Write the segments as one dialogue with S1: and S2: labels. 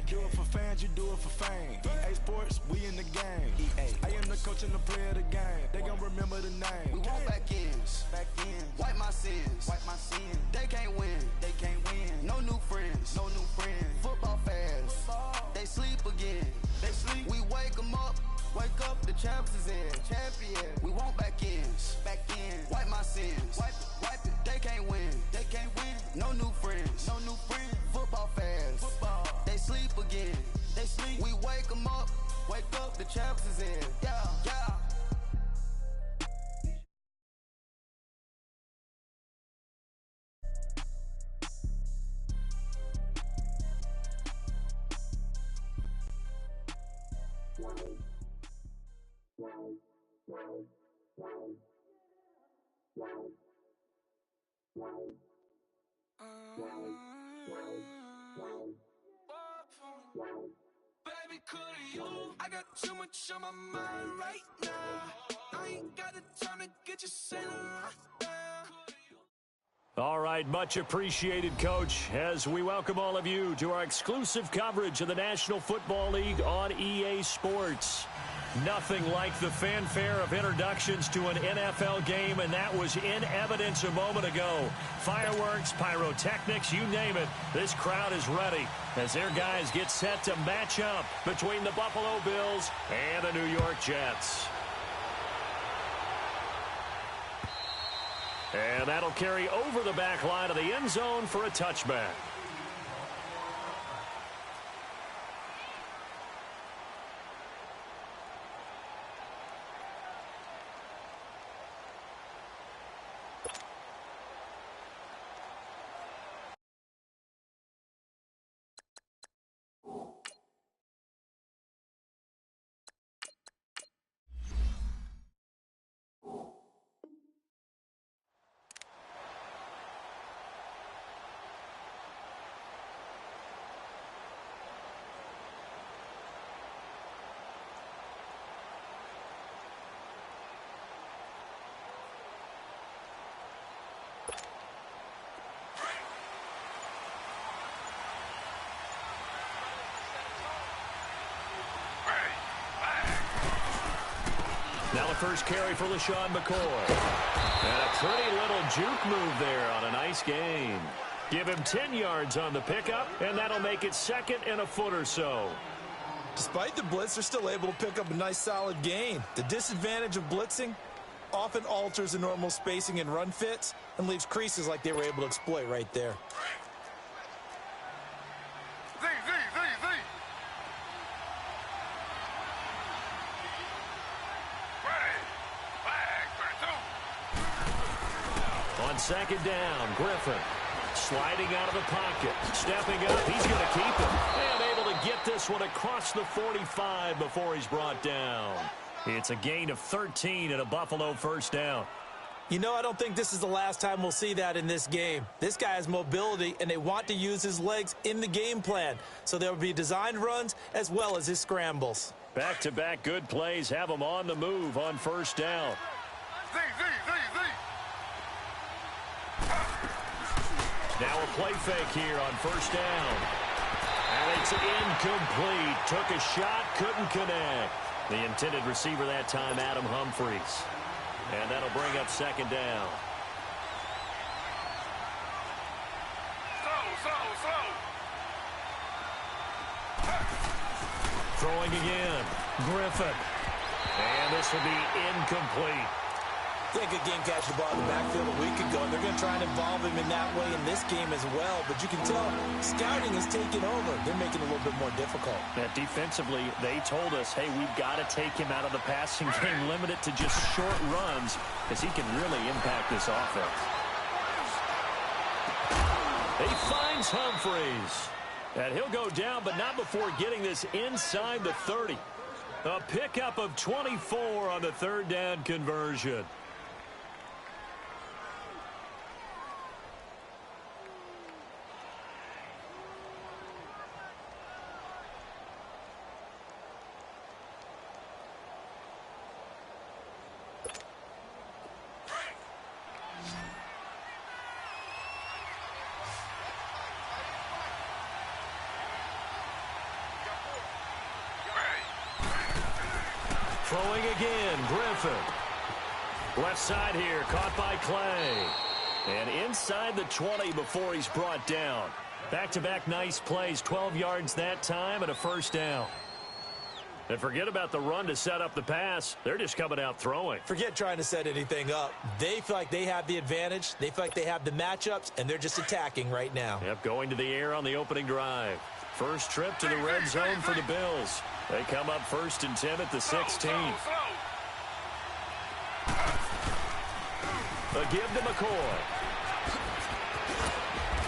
S1: Do it for fans, you do it for fame. EA Sports, we in the game. I am the coach and the player of the game. They gon' remember the name.
S2: We want back ends. Wipe my sins. They can't win. No new friends. Football fans. They sleep again. We wake them up. Wake up, the champs is in. Champion. We want back ends. Wipe my sins. Wipe it. They can't win. No new friends. Football fans. They sleep again. We wake them up. Wake up, the champs is in. Yeah.
S3: Baby, could you? I got too much on my mind right now. I ain't got the time to get you sitting right now.
S4: All right, much appreciated, Coach, as we welcome all of you to our exclusive coverage of the National Football League on EA Sports. Nothing like the fanfare of introductions to an NFL game, and that was in evidence a moment ago. Fireworks, pyrotechnics, you name it. This crowd is ready as their guys get set to match up between the Buffalo Bills and the New York Jets. And that'll carry over the back line of the end zone for a touchback. Now the first carry for LeSean McCoy. And a pretty little juke move there on a nice gain. Give him 10 yards on the pickup, and that'll make it second and a foot or so.
S5: Despite the blitz, they're still able to pick up a nice solid gain. The disadvantage of blitzing often alters the normal spacing and run fits and leaves creases like they were able to exploit right there.
S4: On second down, Griffin sliding out of the pocket, stepping up. He's going to keep it and able to get this one across the 45 before he's brought down. It's a gain of 13 and a Buffalo first down.
S5: You know, I don't think this is the last time we'll see that in this game. This guy has mobility, and they want to use his legs in the game plan. So there will be designed runs as well as his scrambles.
S4: Back-to-back good plays have him on the move on first down. Now a play fake here on first down. And it's incomplete. Took a shot, couldn't connect. The intended receiver that time, Adam Humphries. And that'll bring up second down. Throwing again. Griffin. And this will be incomplete.
S5: They had a good game catching the ball in the backfield a week ago, and they're going to try and involve him in that way in this game as well. But you can tell scouting is taking over. They're making it a little bit more difficult.
S4: Defensively, they told us, hey, we've got to take him out of the passing game, limit it to just short runs, because he can really impact this offense. He finds Humphries. And he'll go down, but not before getting this inside the 30. A pickup of 24 on the third down conversion. Throwing again, Griffin. Left side here, caught by Clay. And inside the 20 before he's brought down. Back-to-back nice plays, 12 yards that time and a first down. And forget about the run to set up the pass. They're just coming out throwing.
S5: Forget trying to set anything up. They feel like they have the advantage. They feel like they have the matchups, and they're just attacking right now.
S4: Yep, going to the air on the opening drive. First trip to the red zone for the Bills. They come up 1st and 10 at the 16. A give to McCoy.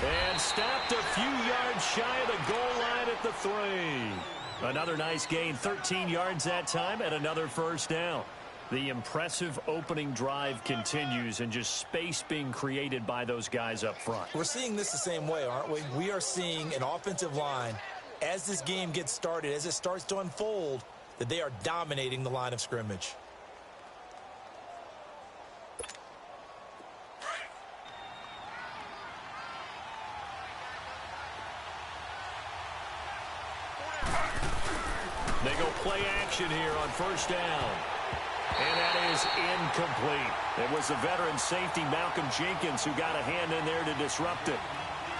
S4: And stopped a few yards shy of the goal line at the 3. Another nice gain, 13 yards that time, and another first down. The impressive opening drive continues, and just space being created by those guys up front.
S5: We're seeing this the same way, aren't we? We are seeing an offensive line, as this game gets started, as it starts to unfold, that they are dominating the line of scrimmage.
S4: They go play action here on first down. And that is incomplete. It was the veteran safety Malcolm Jenkins who got a hand in there to disrupt it.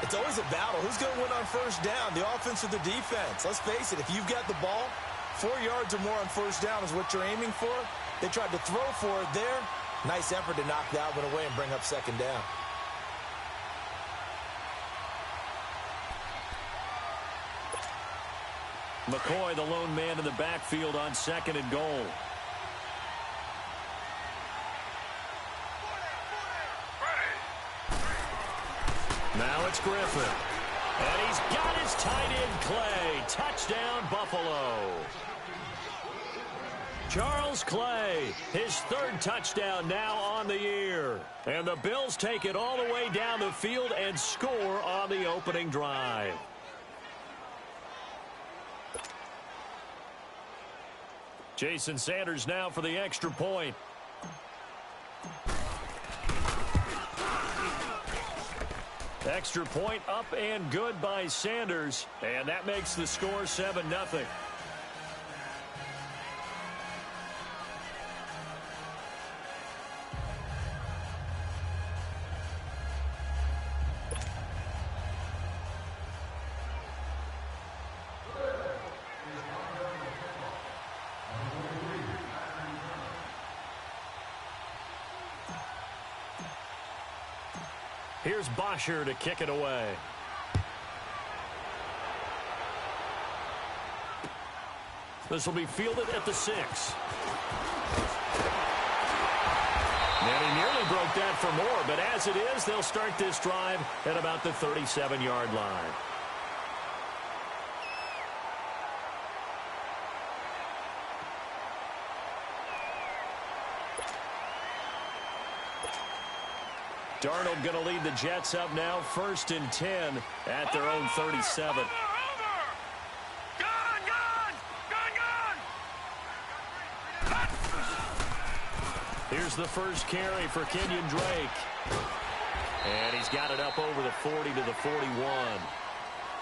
S5: It's always a battle. Who's going to win on first down, the offense or the defense? Let's face it, if you've got the ball, 4 yards or more on first down is what you're aiming for. They tried to throw for it there. Nice effort to knock that one away and bring up second down.
S4: McCoy, the lone man in the backfield on 2nd and goal. Now it's Griffin. And he's got his tight end, Clay. Touchdown, Buffalo. Charles Clay, his 3rd touchdown now on the year. And the Bills take it all the way down the field and score on the opening drive. Jason Sanders now for the extra point. Extra point up and good by Sanders. And that makes the score 7-0. Here's Bosher to kick it away. This will be fielded at the 6. And he nearly broke that for more, but as it is, they'll start this drive at about the 37-yard line. Darnold going to lead the Jets up now, 1st and 10 at their own 37. Here's the first carry for Kenyon Drake. And he's got it up over the 40 to the 41.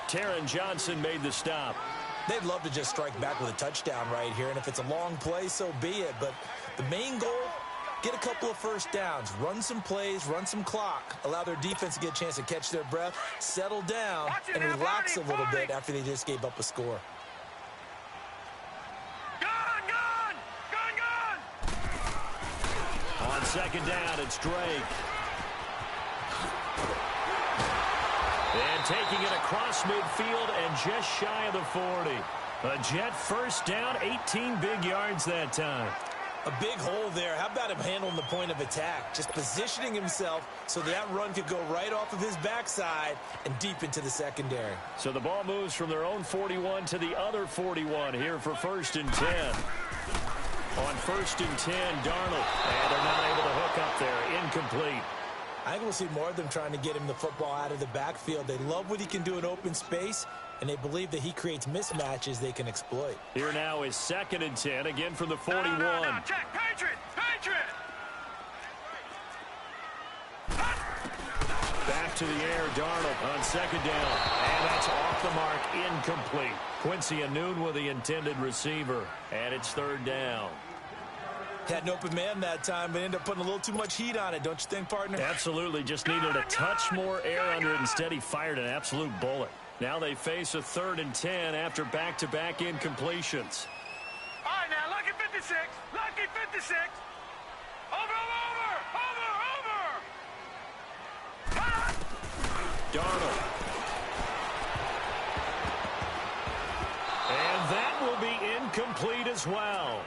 S4: Taron Johnson made the stop.
S5: They'd love to just strike back with a touchdown right here, and if it's a long play, so be it. But the main goal, get a couple of first downs, run some plays, run some clock, allow their defense to get a chance to catch their breath, settle down, and relax a little bit after they just gave up a score.
S4: On 2nd down, it's Drake. And taking it across midfield and just shy of the 40. A Jet first down, 18 big yards that time.
S5: A big hole there. How about him handling the point of attack? Just positioning himself so that run could go right off of his backside and deep into the secondary.
S4: So the ball moves from their own 41 to the other 41 here for 1st and 10. On 1st and 10, Darnold. And they're not able to hook up there. Incomplete.
S5: I think we'll see more of them trying to get him the football out of the backfield. They love what he can do in open space, and they believe that he creates mismatches they can exploit.
S4: Here now is 2nd and 10, again from the 41. No,
S3: check, Patriot!
S4: Back to the air, Darnold on 2nd down. And that's off the mark, incomplete. Quincy Enunwa with the intended receiver, and it's 3rd down.
S5: Had an open man that time, but ended up putting a little too much heat on it, don't you think, partner?
S4: Absolutely. Just needed a touch more air under it. Instead, he fired an absolute bullet. Now they face a 3rd and 10 after back-to-back incompletions.
S3: All right, now, lucky 56. Lucky 56. Over.
S4: Darnold. And that will be incomplete as well.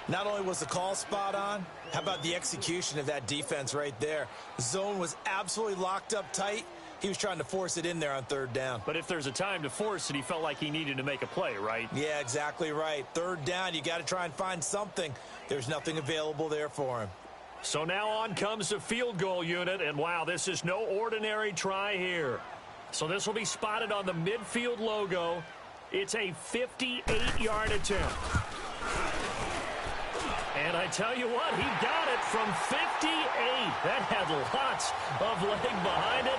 S5: Not only was the call spot on, how about the execution of that defense right there? The zone was absolutely locked up tight. He was trying to force it in there on 3rd down.
S4: But if there's a time to force it, he felt like he needed to make a play, right?
S5: Yeah, exactly right. 3rd down, you got to try and find something. There's nothing available there for him.
S4: So now on comes the field goal unit, and wow, this is no ordinary try here. So this will be spotted on the midfield logo. It's a 58-yard attempt. And I tell you what, he got it from 58. That had lots of leg behind it.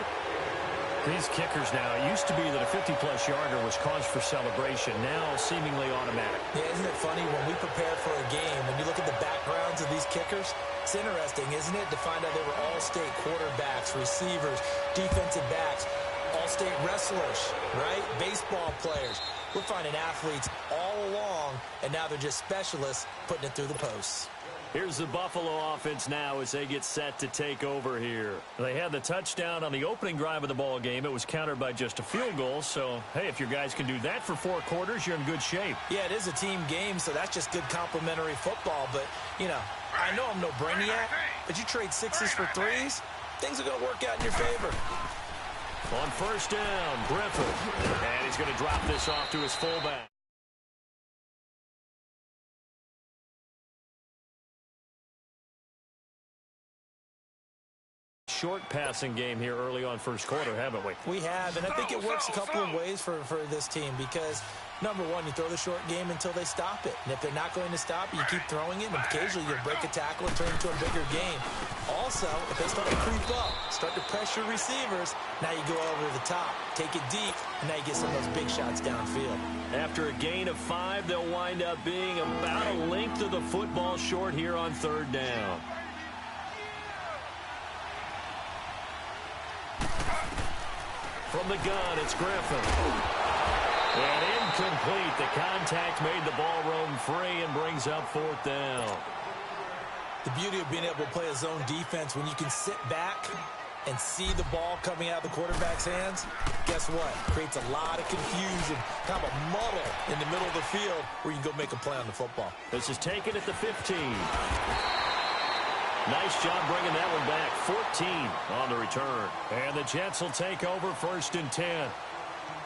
S4: These kickers now, it used to be that a 50-plus yarder was cause for celebration. Now seemingly automatic.
S5: Yeah, isn't it funny when we prepare for a game, when you look at the backgrounds of these kickers, it's interesting, isn't it, to find out they were all-state quarterbacks, receivers, defensive backs, all-state wrestlers, right? Baseball players. We're finding athletes all along, and now they're just specialists putting it through the posts.
S4: Here's the Buffalo offense now as they get set to take over here. They had the touchdown on the opening drive of the ball game. It was countered by just a field goal. So, hey, if your guys can do that for 4 quarters, you're in good shape.
S5: Yeah, it is a team game, so that's just good complimentary football. But, you know, I know I'm no brainiac, but you trade 6s for 3s, things are going to work out in your favor.
S4: On 1st down, Griffin. And he's going to drop this off to his fullback. Short passing game here early on 1st quarter, haven't we?
S5: We have, and I think it works a couple of ways for this team because, number one, you throw the short game until they stop it. And if they're not going to stop it, you keep throwing it, and occasionally you'll break a tackle and turn into a bigger game. Also, if they start to creep up, start to pressure receivers, now you go over the top, take it deep, and now you get some of those big shots downfield.
S4: After a gain of 5, they'll wind up being about a length of the football short here on 3rd down. From the gun, it's Griffin. And incomplete. The contact made the ball roam free and brings up 4th down.
S5: The beauty of being able to play a zone defense when you can sit back and see the ball coming out of the quarterback's hands, guess what? Creates a lot of confusion, kind of a muddle in the middle of the field where you can go make a play on the football.
S4: This is taken at the 15. Nice job bringing that one back. 14 on the return. And the Jets will take over 1st and 10.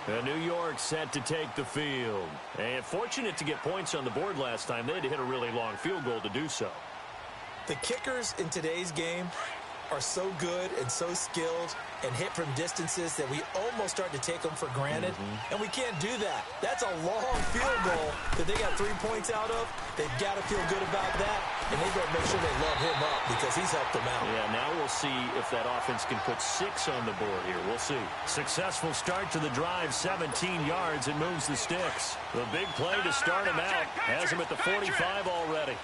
S4: And New York set to take the field. And fortunate to get points on the board last time. They had to hit a really long field goal to do so.
S5: The kickers in today's game are so good and so skilled and hit from distances that we almost start to take them for granted. And we can't do that. That's a long field goal that they got 3 points out of. They've got to feel good about that, and they better make sure they love him up because he's helped them out.
S4: Yeah, now we'll see if that offense can put 6 on the board here. We'll see. Successful start to the drive, 17 yards, and moves the sticks. The big play to start him out has him at the 45 already.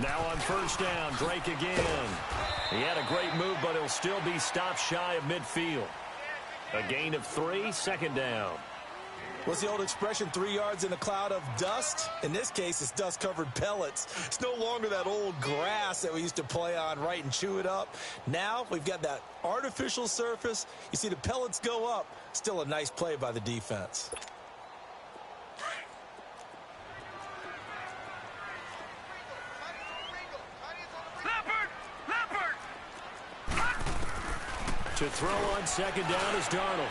S4: Now on 1st down, Drake again. He had a great move, but he'll still be stopped shy of midfield. A gain of 3, 2nd down.
S5: What's the old expression, 3 yards in a cloud of dust? In this case, it's dust-covered pellets. It's no longer that old grass that we used to play on, right, and chew it up. Now we've got that artificial surface. You see the pellets go up. Still a nice play by the defense.
S4: To throw on 2nd down is Darnold.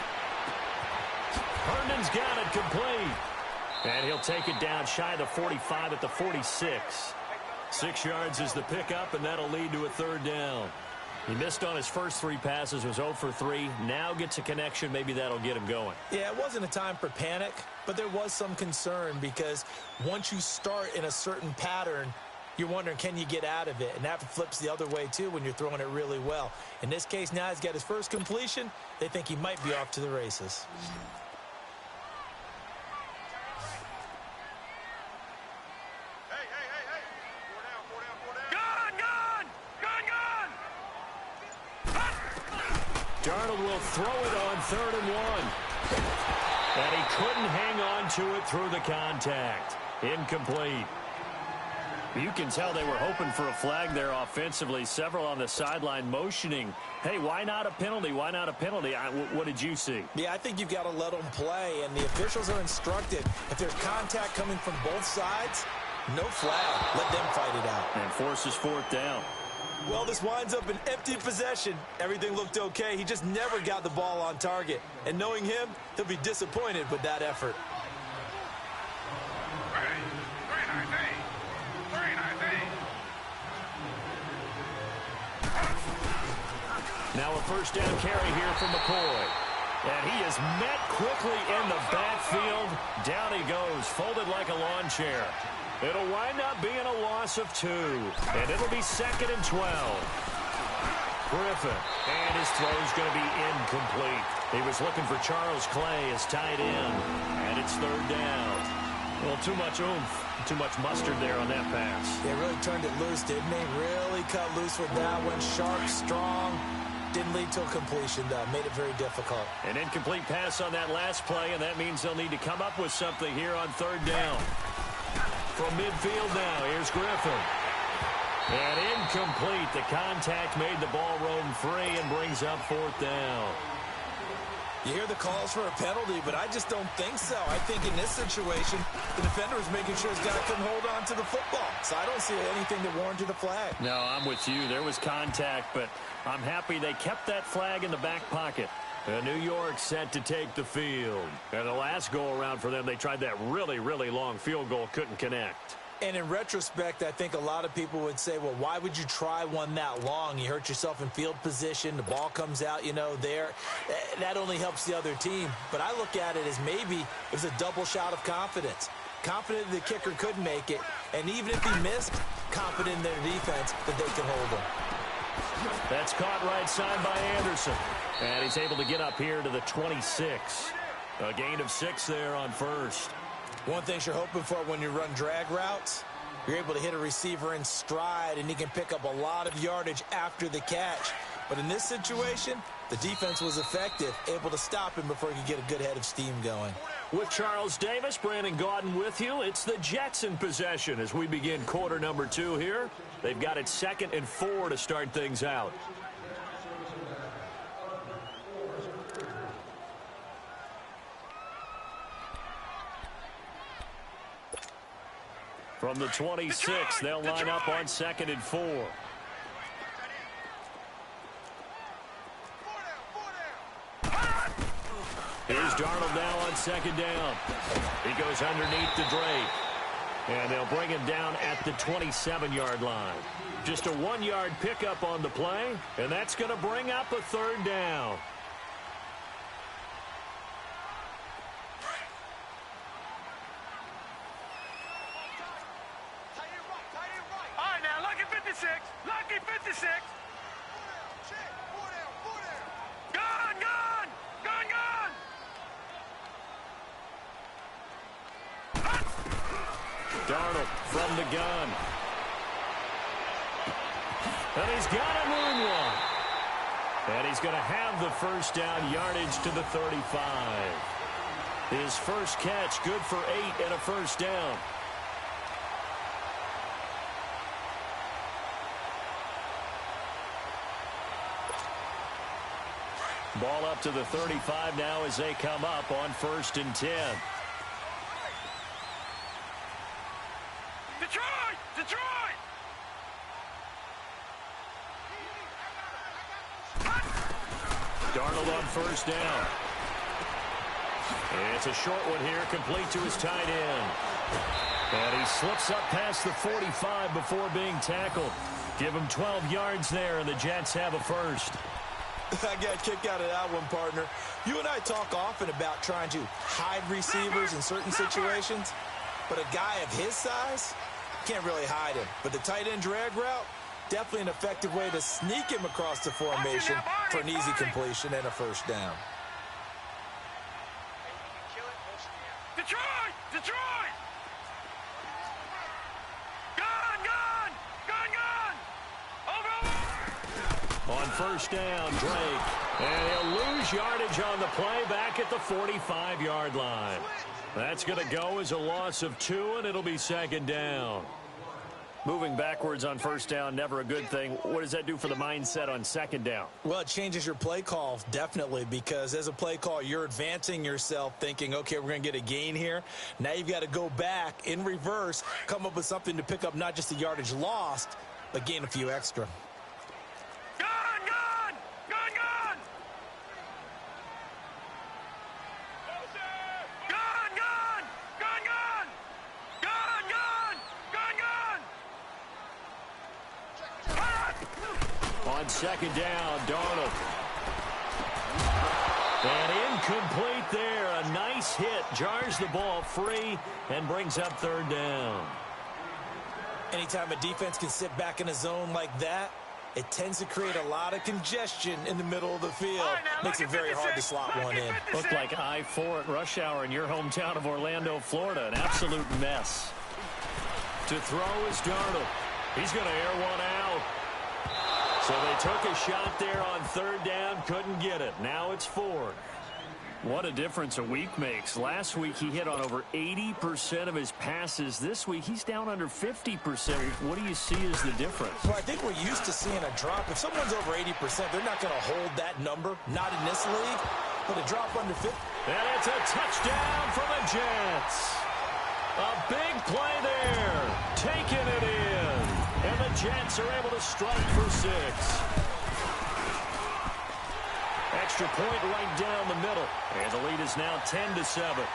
S4: Herndon's got it complete. And he'll take it down shy of the 45 at the 46. 6 yards is the pickup, and that'll lead to a 3rd down. He missed on his first 3 passes, was 0 for 3. Now gets a connection. Maybe that'll get him going.
S5: Yeah, it wasn't a time for panic, but there was some concern because once you start in a certain pattern, you're wondering, can you get out of it? And that flips the other way, too, when you're throwing it really well. In this case, now he's got his first completion. They think he might be off to the races.
S4: Darnold will throw it on 3rd and 1. And he couldn't hang on to it through the contact. Incomplete. You can tell they were hoping for a flag there offensively. Several on the sideline motioning, hey, why not a penalty? Why not a penalty? What did you see?
S5: Yeah, I think you've got to let them play, and the officials are instructed. If there's contact coming from both sides, no flag. Let them fight it out.
S4: And forces 4th down.
S5: Well, this winds up an empty possession. Everything looked okay. He just never got the ball on target. And knowing him, he'll be disappointed with that effort.
S4: Now a 1st down carry here from McCoy. And he is met quickly in the backfield. Down he goes, folded like a lawn chair. It'll wind up being a loss of 2. And it'll be 2nd and 12. Griffin. And his throw's going to be incomplete. He was looking for Charles Clay as tight end. And it's 3rd down. Well, too much oomph, too much mustard there on that pass.
S5: They really turned it loose, didn't they? Really cut loose with that one. Sharp, strong. Didn't lead to a completion, though. Made it very difficult.
S4: An incomplete pass on that last play, and that means they'll need to come up with something here on 3rd down. From midfield now, here's Griffin. And incomplete. The contact made the ball roam free and brings up 4th down.
S5: You hear the calls for a penalty, but I just don't think so. I think in this situation, the defender was making sure his guy couldn't hold on to the football. So I don't see anything that warranted a flag.
S4: No, I'm with you. There was contact, but I'm happy they kept that flag in the back pocket. And New York set to take the field. And the last go-around for them, they tried that really, really long field goal, couldn't connect.
S5: And in retrospect, I think a lot of people would say, well, why would you try one that long? You hurt yourself in field position. The ball comes out, there. That only helps the other team. But I look at it as maybe it was a double shot of confidence. Confident the kicker couldn't make it. And even if he missed, confident in their defense that they could hold him.
S4: That's caught right side by Anderson. And he's able to get up here to the 26. A gain of 6 there on 1st.
S5: One thing you're hoping for when you run drag routes, you're able to hit a receiver in stride, and he can pick up a lot of yardage after the catch. But in this situation, the defense was effective, able to stop him before he could get a good head of steam going.
S4: With Charles Davis, Brandon Gaudin with you. It's the Jets in possession as we begin quarter number 2 here. They've got it 2nd and 4 to start things out. From the 26, they'll line up on 2nd and 4. Here's Darnold now on 2nd down. He goes underneath the Drake. And they'll bring him down at the 27-yard line. Just a 1-yard pickup on the play, and that's going to bring up a 3rd down.
S3: Lucky 56. Gone.
S4: Darnold from the gun. And he's got a moonwalk. And he's going to have the 1st down, yardage to the 35. His first catch, good for 8 and a 1st down. Ball up to the 35 now as they come up on 1st and 10.
S3: Detroit!
S4: Darnold on 1st down. It's a short one here, complete to his tight end. And he slips up past the 45 before being tackled. Give him 12 yards there, and the Jets have a 1st.
S5: I got a kick out of that one, partner. You and I talk often about trying to hide receivers in certain situations, but a guy of his size can't really hide him. But the tight end drag route, definitely an effective way to sneak him across the formation for an easy completion and a 1st down.
S3: Detroit! Gone! Over!
S4: On first down, Drake. And he'll lose yardage on the play back at the 45-yard line. That's going to go as a loss of 2, and it'll be second down. Moving backwards on first down, never a good thing. What does that do for the mindset on second down?
S5: Well, it changes your play call, definitely, because as a play call, you're advancing yourself thinking, okay, we're going to get a gain here. Now you've got to go back in reverse, come up with something to pick up not just the yardage lost, but gain a few extra.
S4: On second down, Darnold. And incomplete there. A nice hit. Jars the ball free and brings up third down.
S5: Anytime a defense can sit back in a zone like that, it tends to create a lot of congestion in the middle of the field. Makes it very hard to slot one in.
S4: Looked like I-4 at rush hour in your hometown of Orlando, Florida. An absolute mess. To throw is Darnold. He's going to air one out. So they took a shot there on third down, couldn't get it. Now it's 4. What a difference a week makes. Last week he hit on over 80% of his passes. This week he's down under 50%. What do you see as the difference?
S5: Well, I think we're used to seeing a drop. If someone's over 80%, they're not going to hold that number. Not in this league. But a drop under 50.
S4: And it's a touchdown for the Jets. A big play there. Taking it in. And the Jets are able to strike for 6. Extra point right down the middle. And the lead is now 10-7.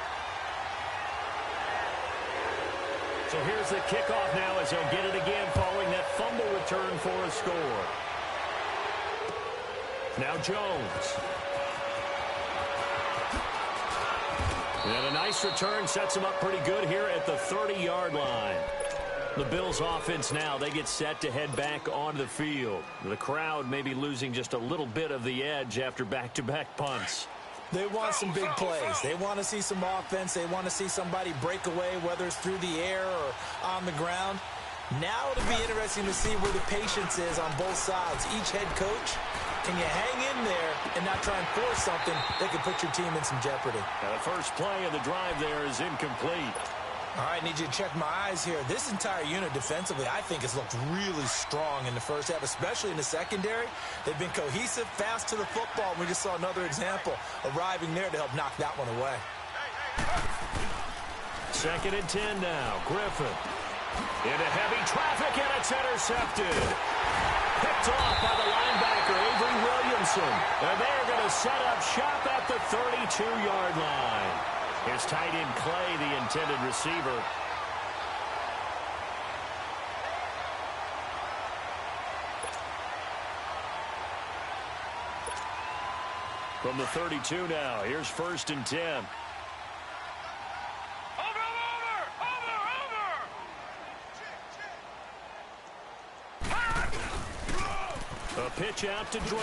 S4: So here's the kickoff now as they'll get it again following that fumble return for a score. Now Jones. And a nice return sets him up pretty good here at the 30-yard line. The Bills offense now, they get set to head back onto the field. The crowd may be losing just a little bit of the edge after back-to-back punts.
S5: They want some big plays. They want to see some offense. They want to see somebody break away, whether it's through the air or on the ground. Now it'll be interesting to see where the patience is on both sides. Each head coach, can you hang in there and not try and force something that could put your team in some jeopardy?
S4: Now the first play of the drive there is incomplete.
S5: All right, need you to check my eyes here. This entire unit defensively, I think, has looked really strong in the first half, especially in the secondary. They've been cohesive, fast to the football. We just saw another example arriving there to help knock that one away.
S4: 2nd and 10 now. Griffin into heavy traffic, and it's intercepted. Picked off by the linebacker, Avery Williamson. And they're going to set up shop at the 32-yard line. It's tight end Clay, the intended receiver. From the 32 now, here's 1st and 10. A pitch out to Drake.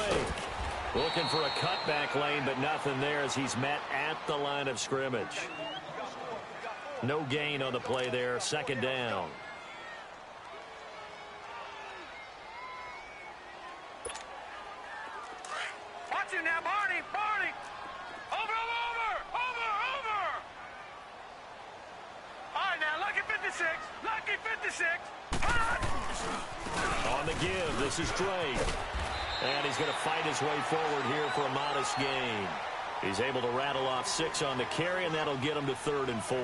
S4: Looking for a cutback lane, but nothing there as he's met at the line of scrimmage. No gain on the play there. 2nd down.
S3: Watch him now, Barney. Over. All right, now, lucky 56.
S4: On the give, this is Drake. And he's going to fight his way forward here for a modest gain. He's able to rattle off 6 on the carry, and that'll get him to 3rd and 4.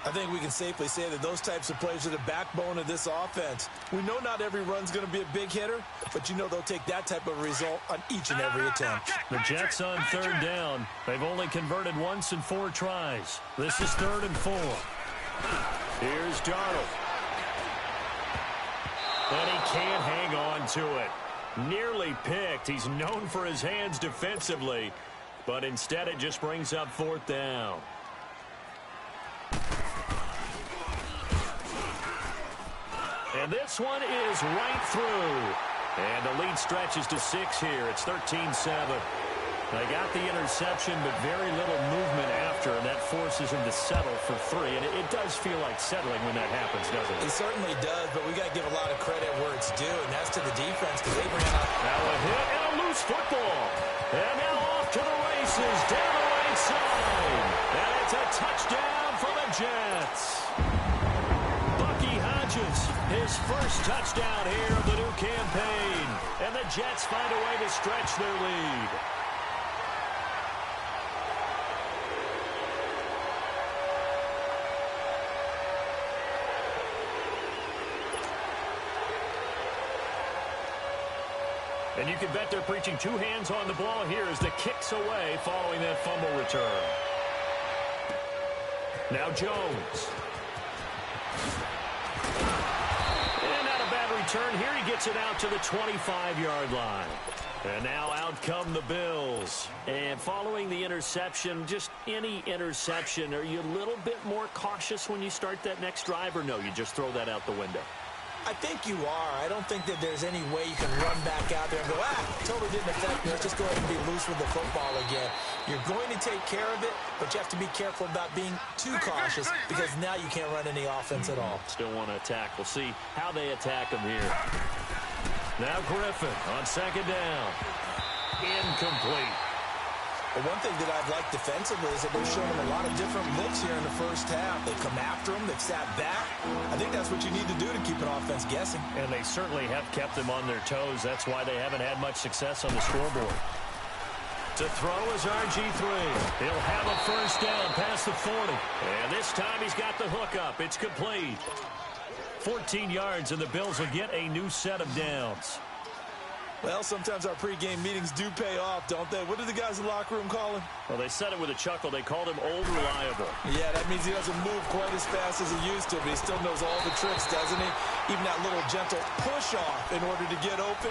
S5: I think we can safely say that those types of plays are the backbone of this offense. We know not every run's going to be a big hitter, but you know they'll take that type of result on each and every attempt.
S4: The Jets on 3rd down. They've only converted once in 4 tries. This is 3rd and 4. Here's Darnold. And he can't hang on to it. Nearly picked. He's known for his hands defensively, but instead it just brings up 4th down. And this one is right through. And the lead stretches to 6 here. It's 13-7. They got the interception, but very little movement after, and that forces him to settle for 3. And it does feel like settling when that happens, doesn't it?
S5: It certainly does, but we got to give a lot of credit where it's due, and that's to the defense because they ran up.
S4: Now a hit and a loose football. And now off to the races down the right side. And it's a touchdown for the Jets. Bucky Hodges, his first touchdown here of the new campaign. And the Jets find a way to stretch their lead. And you can bet they're preaching 2 hands on the ball here as the kick's away following that fumble return. Now Jones. And not a bad return here. He gets it out to the 25-yard line. And now out come the Bills. And following the interception, just any interception, are you a little bit more cautious when you start that next drive, or no, you just throw that out the window?
S5: I think you are. I don't think that there's any way you can run back out there and go, totally didn't affect me. Let's just go ahead and be loose with the football again. You're going to take care of it, but you have to be careful about being too cautious because now you can't run any offense at all.
S4: Still want to attack. We'll see how they attack him here. Now Griffin on second down. Incomplete.
S5: But one thing that I've liked defensively is that they've shown him a lot of different looks here in the first half. They come after him. They've sat back. I think that's what you need to do to keep an offense guessing.
S4: And they certainly have kept them on their toes. That's why they haven't had much success on the scoreboard. To throw is RG3. He'll have a first down past the 40. And this time he's got the hook up. It's complete. 14 yards, and the Bills will get a new set of downs.
S5: Well, sometimes our pregame meetings do pay off, don't they? What do the guys in the locker room call him?
S4: Well, they said it with a chuckle. They called him Old Reliable.
S5: Yeah, that means he doesn't move quite as fast as he used to, but he still knows all the tricks, doesn't he? Even that little gentle push-off in order to get open,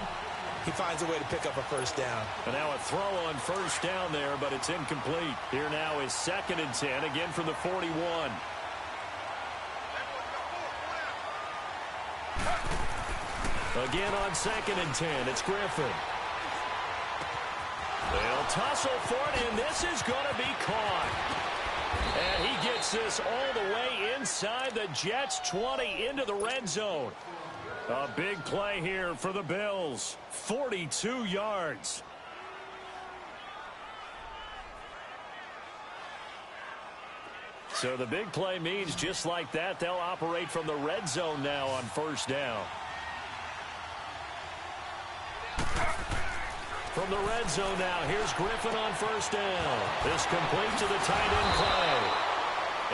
S5: he finds a way to pick up a first down.
S4: And now a throw on first down there, but it's incomplete. Here now is 2nd and 10, again from the 41. Again on 2nd and 10, it's Griffin. They'll tussle for it, and this is going to be caught. And he gets this all the way inside the Jets' 20 into the red zone. A big play here for the Bills. 42 yards. So the big play means just like that, they'll operate from the red zone now on first down. From the red zone now, here's Griffin on first down. This complete to the tight end play.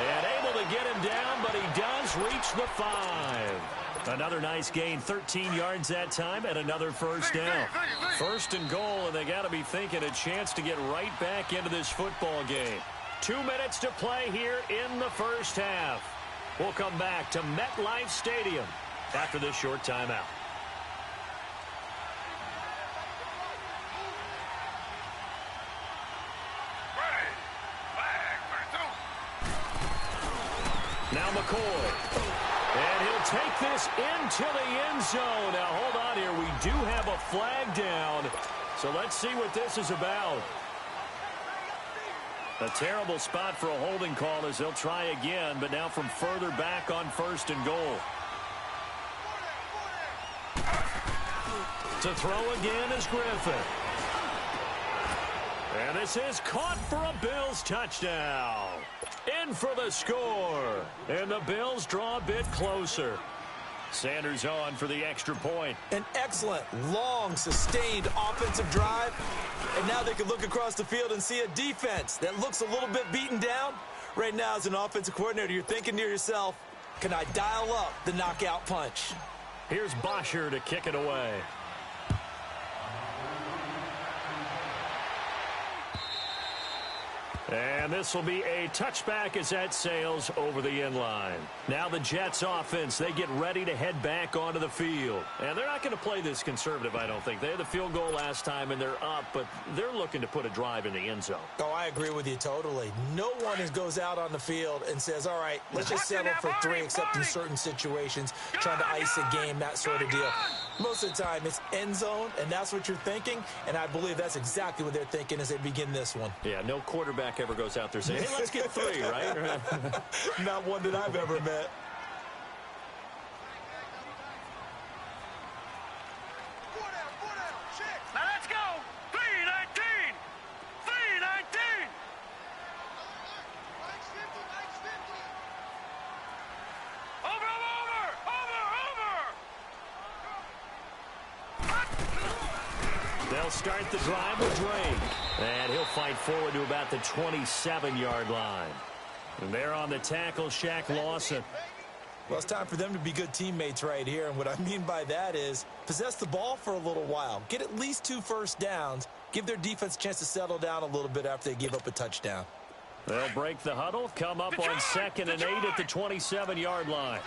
S4: And able to get him down, but he does reach the 5. Another nice gain, 13 yards that time, and another first down. First and goal, and they got to be thinking a chance to get right back into this football game. 2 minutes to play here in the first half. We'll come back to MetLife Stadium after this short timeout. Now McCoy. And he'll take this into the end zone. Now, hold on here. We do have a flag down. So let's see what this is about. A terrible spot for a holding call as they'll try again, but now from further back on first and goal. To throw again is Griffin. And this is caught for a Bills touchdown. In for the score. And the Bills draw a bit closer. Sanders on for the extra point.
S5: An excellent, long, sustained offensive drive. And now they can look across the field and see a defense that looks a little bit beaten down. Right now, as an offensive coordinator, you're thinking to yourself, can I dial up the knockout punch?
S4: Here's Bosher to kick it away. And this will be a touchback as that sails over the end line. Now the Jets offense, they get ready to head back onto the field. And they're not going to play this conservative, I don't think. They had the field goal last time, and they're up, but they're looking to put a drive in the end zone.
S5: Oh, I agree with you totally. No one goes out on the field and says, all right, let's just settle for 3, except in certain situations, trying to ice a game, that sort of deal. Most of the time, it's end zone, and that's what you're thinking, and I believe that's exactly what they're thinking as they begin this one.
S4: Yeah, no quarterback ever goes out there saying, hey, let's get 3, right?
S5: Not one that I've ever met.
S3: Now let's go. 319. 319. Over.
S4: They'll start the drive with Drake. And he'll fight forward to about the 27-yard line. And they're on the tackle, Shaq Lawson.
S5: Well, it's time for them to be good teammates right here. And what I mean by that is possess the ball for a little while. Get at least 2 first downs. Give their defense a chance to settle down a little bit after they give up a touchdown.
S4: They'll break the huddle, come up on 2nd and 8 at the 27-yard line.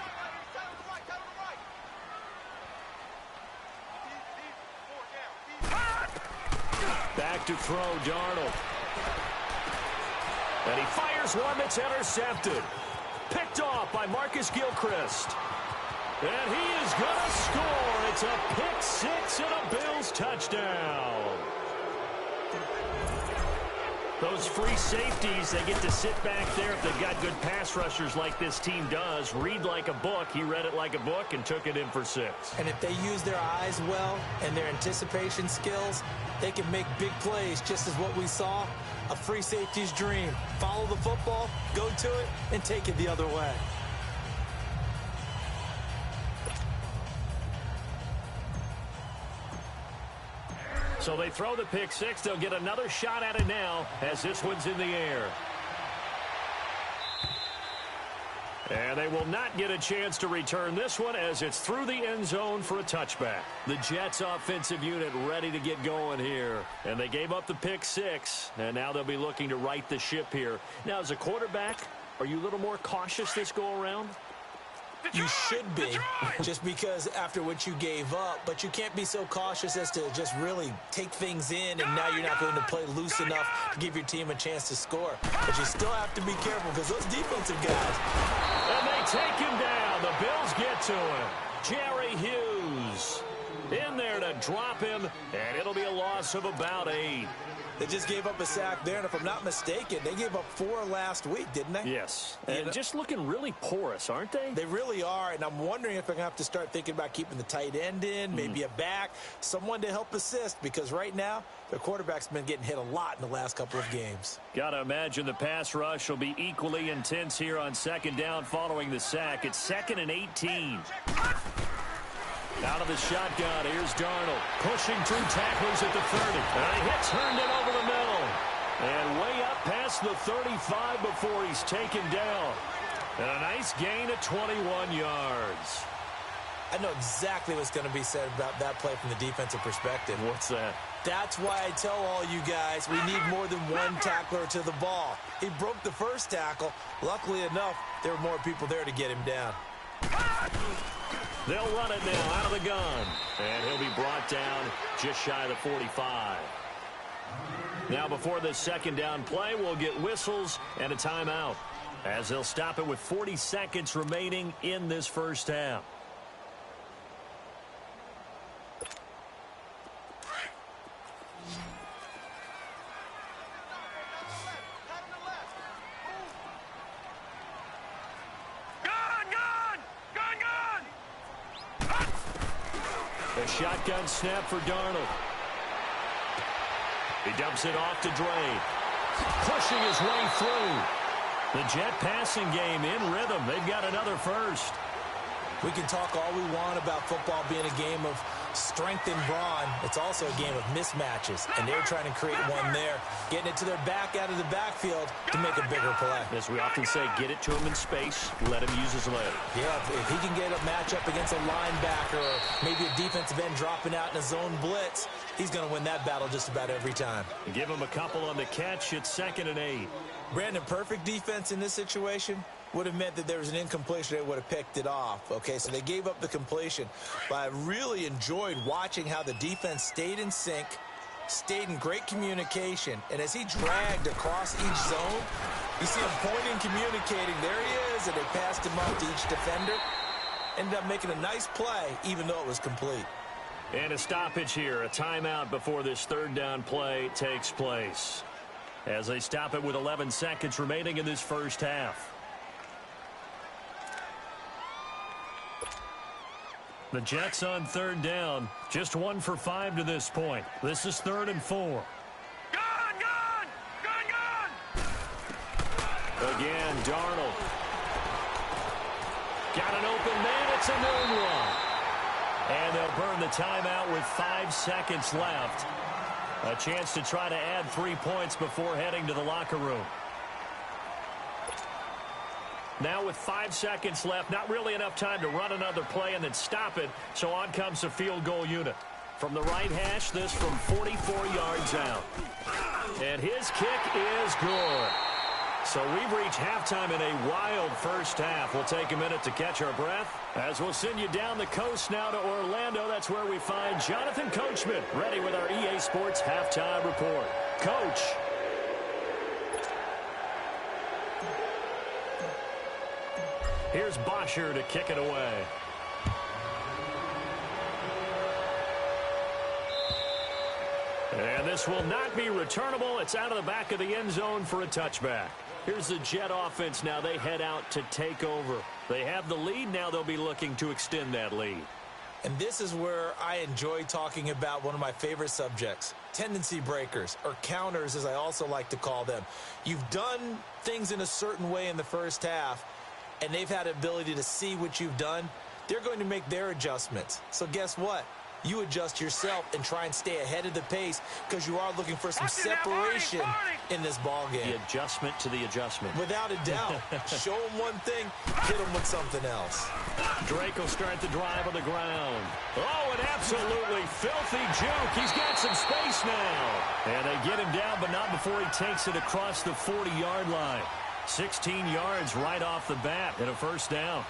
S4: Back to throw, Darnold. And he fires one that's intercepted. Picked off by Marcus Gilchrist. And he is going to score. It's a pick 6 and a Bills touchdown. Those free safeties, they get to sit back there if they've got good pass rushers like this team does. Read like a book. He read it like a book and took it in for 6.
S5: And if they use their eyes well and their anticipation skills, they can make big plays, just as what we saw. A free safety's dream. Follow the football, go to it, and take it the other way.
S4: So they throw the pick 6. They'll get another shot at it now as this one's in the air. And they will not get a chance to return this one as it's through the end zone for a touchback. The Jets offensive unit ready to get going here. And they gave up the pick 6, and now they'll be looking to right the ship here. Now, as a quarterback, are you a little more cautious this go-around?
S5: You should be, just because after what you gave up, but you can't be so cautious as to just really take things in, and now you're not going to play loose enough to give your team a chance to score. But you still have to be careful because those defensive guys.
S4: And they take him down. The Bills get to him. Jerry Hughes in there to drop him, and it'll be a loss of about 8.
S5: They just gave up a sack there, and if I'm not mistaken, they gave up 4 last week, didn't they?
S4: Yes, and just looking really porous, aren't they?
S5: They really are, and I'm wondering if they're going to have to start thinking about keeping the tight end in, maybe a back, someone to help assist, because right now, their quarterback's been getting hit a lot in the last couple of games.
S4: Got to imagine the pass rush will be equally intense here on 2nd down following the sack. It's 2nd and 18. Out of the shotgun, here's Darnold. Pushing through tacklers at the 30. And he hits Herndon over the middle. And way up past the 35 before he's taken down. And a nice gain of 21 yards.
S5: I know exactly what's going to be said about that play from the defensive perspective.
S4: What's that?
S5: That's why I tell all you guys we need more than one tackler to the ball. He broke the first tackle. Luckily enough, there were more people there to get him down.
S4: They'll run it now out of the gun. And he'll be brought down just shy of the 45. Now before this 2nd down play, we'll get whistles and a timeout, as they'll stop it with 40 seconds remaining in this first half. A shotgun snap for Darnold. He dumps it off to Drake. Pushing his way through. The Jet passing game in rhythm. They've got another first.
S5: We can talk all we want about football being a game of strength and brawn. It's also a game of mismatches, and they're trying to create one there, getting it to their back out of the backfield to make a bigger play.
S4: As we often say, get it to him in space, let him use his leg.
S5: Yeah, if he can get a matchup against a linebacker or maybe a defensive end dropping out in a zone blitz, he's going to win that battle just about every time.
S4: Give him a couple on the catch. It's 2nd and 8.
S5: Brandon, perfect defense in this situation would have meant that there was an incompletion. They would have picked it off. Okay, so they gave up the completion. But I really enjoyed watching how the defense stayed in sync, stayed in great communication, and as he dragged across each zone, you see him pointing, communicating. There he is, and they passed him off to each defender. Ended up making a nice play, even though it was complete.
S4: And a stoppage here, a timeout before this third down play takes place. As they stop it with 11 seconds remaining in this first half. The Jets on third down, just 1 for 5 to this point. This is 3rd and 4. Again, Darnold. Got an open man, it's a known one. And they'll burn the timeout with 5 seconds left. A chance to try to add 3 points before heading to the locker room. Now with 5 seconds left, not really enough time to run another play and then stop it. So on comes the field goal unit. From the right hash, this from 44 yards out. And his kick is good. So we've reached halftime in a wild first half. We'll take a minute to catch our breath as we'll send you down the coast now to Orlando. That's where we find Jonathan Coachman ready with our EA Sports Halftime Report. Coach. Here's Bosher to kick it away. And this will not be returnable. It's out of the back of the end zone for a touchback. Here's the Jet offense now. They head out to take over. They have the lead. Now they'll be looking to extend that lead.
S5: And this is where I enjoy talking about one of my favorite subjects, tendency breakers, or counters as I also like to call them. You've done things in a certain way in the first half, and they've had the ability to see what you've done. They're going to make their adjustments. So guess what? You adjust yourself and try and stay ahead of the pace because you are looking for some separation in this ball game.
S4: The adjustment to the adjustment.
S5: Without a doubt. Show them one thing, hit them with something else.
S4: Drake will start the drive on the ground. Oh, an absolutely filthy juke. He's got some space now. And they get him down, but not before he takes it across the 40-yard line. 16 yards right off the bat and a first down.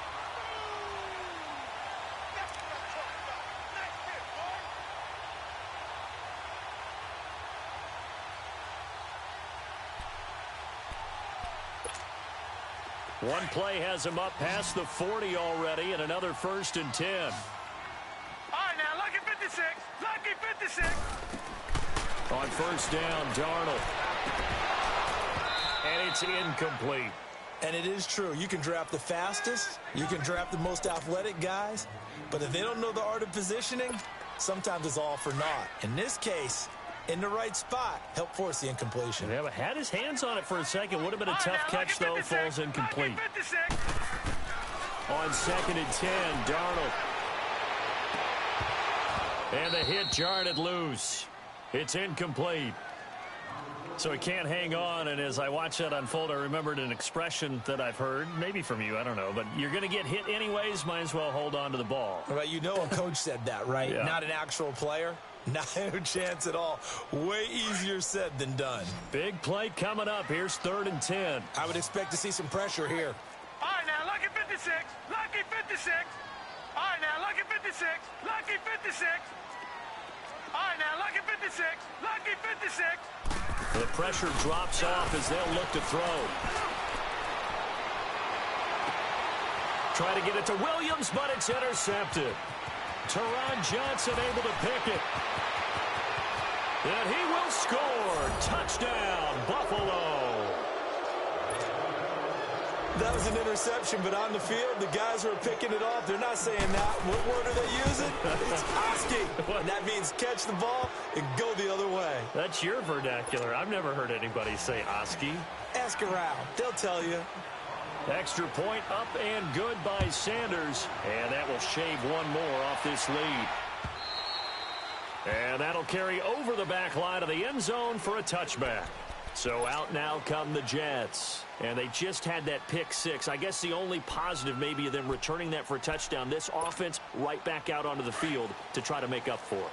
S4: One play has him up past the 40 already, and another 1st and 10.
S3: All right, now, lucky 56. Lucky 56.
S4: On first down, Darnold. And it's incomplete.
S5: And it is true. You can draft the fastest. You can draft the most athletic guys. But if they don't know the art of positioning, sometimes it's all for naught. In this case, in the right spot, help force the incompletion.
S4: Yeah, but had his hands on it for a second. Would have been a tough catch, though. Falls incomplete. On 2nd and 10, Darnold. And the hit jarred it loose. It's incomplete. So he can't hang on, and as I watch that unfold, I remembered an expression that I've heard, maybe from you, I don't know, but you're going to get hit anyways, might as well hold on to the ball.
S5: Right, you know a coach said that, right?
S4: Yeah.
S5: Not an actual player. Not a chance at all. Way easier said than done.
S4: Big play coming up. Here's 3rd and 10.
S5: I would expect to see some pressure here.
S3: All right, now, lucky 56. Lucky 56. All right, now, lucky 56. Lucky 56. All right, now, lucky 56. Lucky 56.
S4: The pressure drops off as they'll look to throw. Try to get it to Williams, but it's intercepted. Teron Johnson able to pick it. And he will score. Touchdown, Buffalo.
S5: That was an interception, but on the field, the guys who are picking it off, they're not saying that. What word are they using? It's Oski. And that means catch the ball and go the other way.
S4: That's your vernacular. I've never heard anybody say Oski.
S5: Ask around. They'll tell you.
S4: Extra point up and good by Sanders. And that will shave one more off this lead. And that'll carry over the back line of the end zone for a touchback. So out now come the Jets. And they just had that pick six. I guess the only positive maybe of them returning that for a touchdown. This offense right back out onto the field to try to make up for it.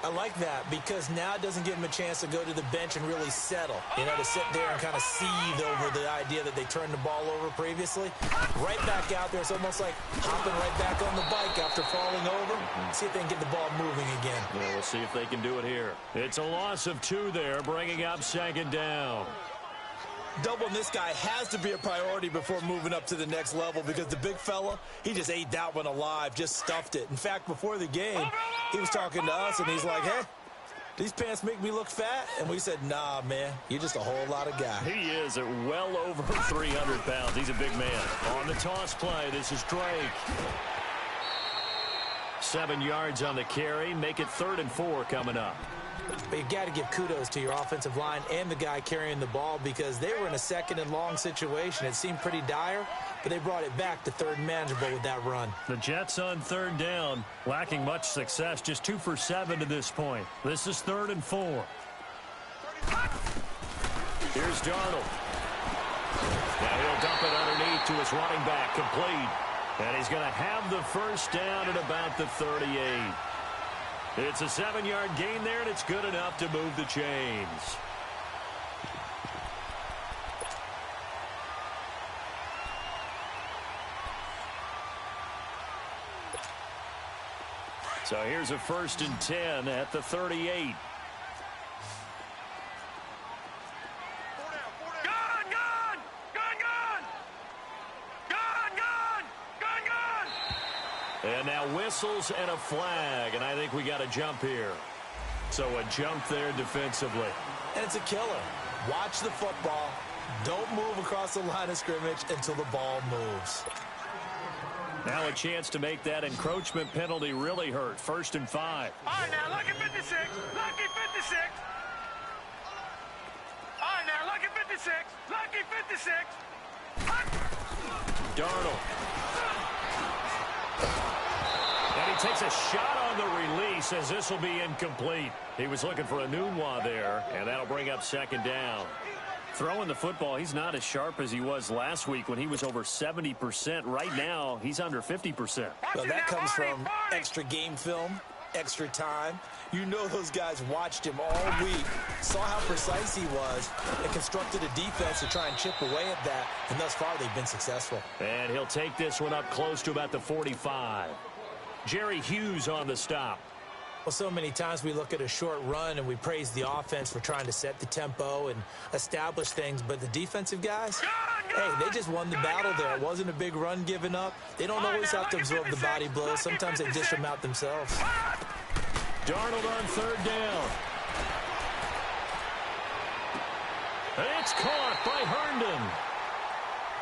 S5: I like that because now it doesn't give them a chance to go to the bench and really settle. You know, to sit there and kind of seethe over the idea that they turned the ball over previously. Right back out there. It's almost like hopping right back on the bike after falling over. See if they can get the ball moving again.
S4: Yeah, we'll see if they can do it here. It's a loss of 2 there, bringing up 2nd down.
S5: Doubling this guy has to be a priority before moving up to the next level because the big fella, he just ate that one alive, just stuffed it. In fact, before the game, he was talking to us, and he's like, hey, these pants make me look fat? And we said, nah, man, you're just a whole lot of guy.
S4: He is at well over 300 pounds. He's a big man. On the toss play, this is Drake. 7 yards on the carry. Make it 3rd and 4 coming up.
S5: But you've got to give kudos to your offensive line and the guy carrying the ball because they were in a 2nd and long situation. It seemed pretty dire, but they brought it back to 3rd and manageable with that run.
S4: The Jets on 3rd down, lacking much success, just 2 for 7 to this point. This is 3rd and 4. Here's Darnold. Now he'll dump it underneath to his running back, complete. And he's going to have the first down at about the 38. It's a 7-yard gain there, and it's good enough to move the chains. So here's a 1st and 10 at the 38. And now whistles and a flag, and I think we got a jump here. So a jump there defensively.
S5: And it's a killer. Watch the football. Don't move across the line of scrimmage until the ball moves.
S4: Now a chance to make that encroachment penalty really hurt. 1st and 5.
S3: All right, now, lucky 56. Lucky 56. All right, now, lucky 56. Lucky 56.
S4: Darnold. And he takes a shot on the release as this will be incomplete. He was looking for a Nunwa there, and that'll bring up 2nd down. Throwing the football, he's not as sharp as he was last week when he was over 70%. Right now, he's under 50%.
S5: Well, that comes from extra game film, extra time. You know those guys watched him all week, saw how precise he was, and constructed a defense to try and chip away at that, and thus far they've been successful.
S4: And he'll take this one up close to about the 45. Jerry Hughes on the stop.
S5: Well, so many times we look at a short run and we praise the offense for trying to set the tempo and establish things, but the defensive guys, hey, they just won the battle there. It wasn't a big run given up. They don't always have to absorb the body blows. Sometimes they dish them out themselves.
S4: Darnold on 3rd down. And it's caught by Herndon.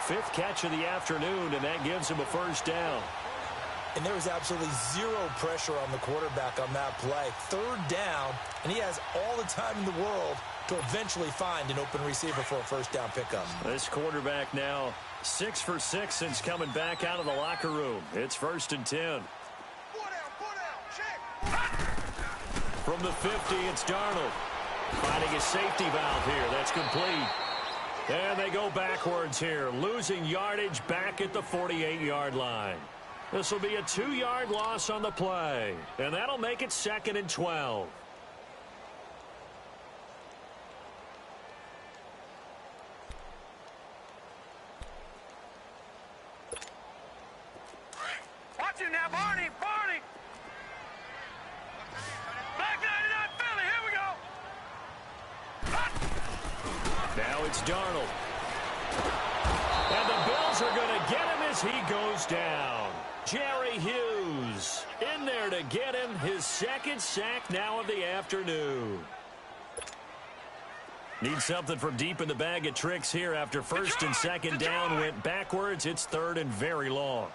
S4: 5th catch of the afternoon, and that gives him a 1st down.
S5: And there was absolutely zero pressure on the quarterback on that play. 3rd down, and he has all the time in the world to eventually find an open receiver for a 1st down pickup.
S4: This quarterback now 6 for 6 since coming back out of the locker room. It's 1st and 10. From the 50, it's Darnold. Finding a safety valve here. That's complete. And they go backwards here, losing yardage back at the 48-yard line. This will be a 2-yard loss on the play, and that'll make it 2nd and 12.
S3: Watch it now, Barney, Barney. Back 99 Philly, here we go.
S4: Now it's Darnold. And the Bills are going to get him as he goes down. Jerry Hughes in there to get him his 2nd sack now of the afternoon. Need something from deep in the bag of tricks here after 1st and 2nd down went backwards. It's 3rd and very long.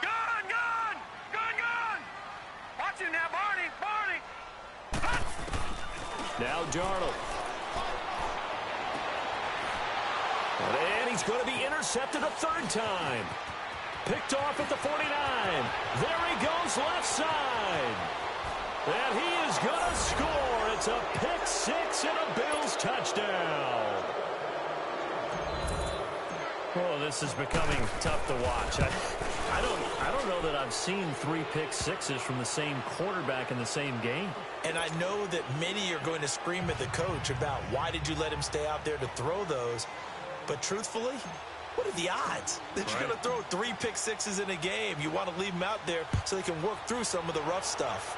S3: Gun, gun, gun, gun. Watch it now, Barney, Barney.
S4: Now Darnold. And he's going to be intercepted a 3rd time. Picked off at the 49. There he goes left side. And he is going to score. It's a pick 6 and a Bills touchdown. Oh, this is becoming tough to watch. I don't know that I've seen 3 pick 6s from the same quarterback in the same game.
S5: And I know that many are going to scream at the coach about why did you let him stay out there to throw those. But truthfully, what are the odds that you're going to throw 3 pick 6s in a game? You want to leave them out there so they can work through some of the rough stuff.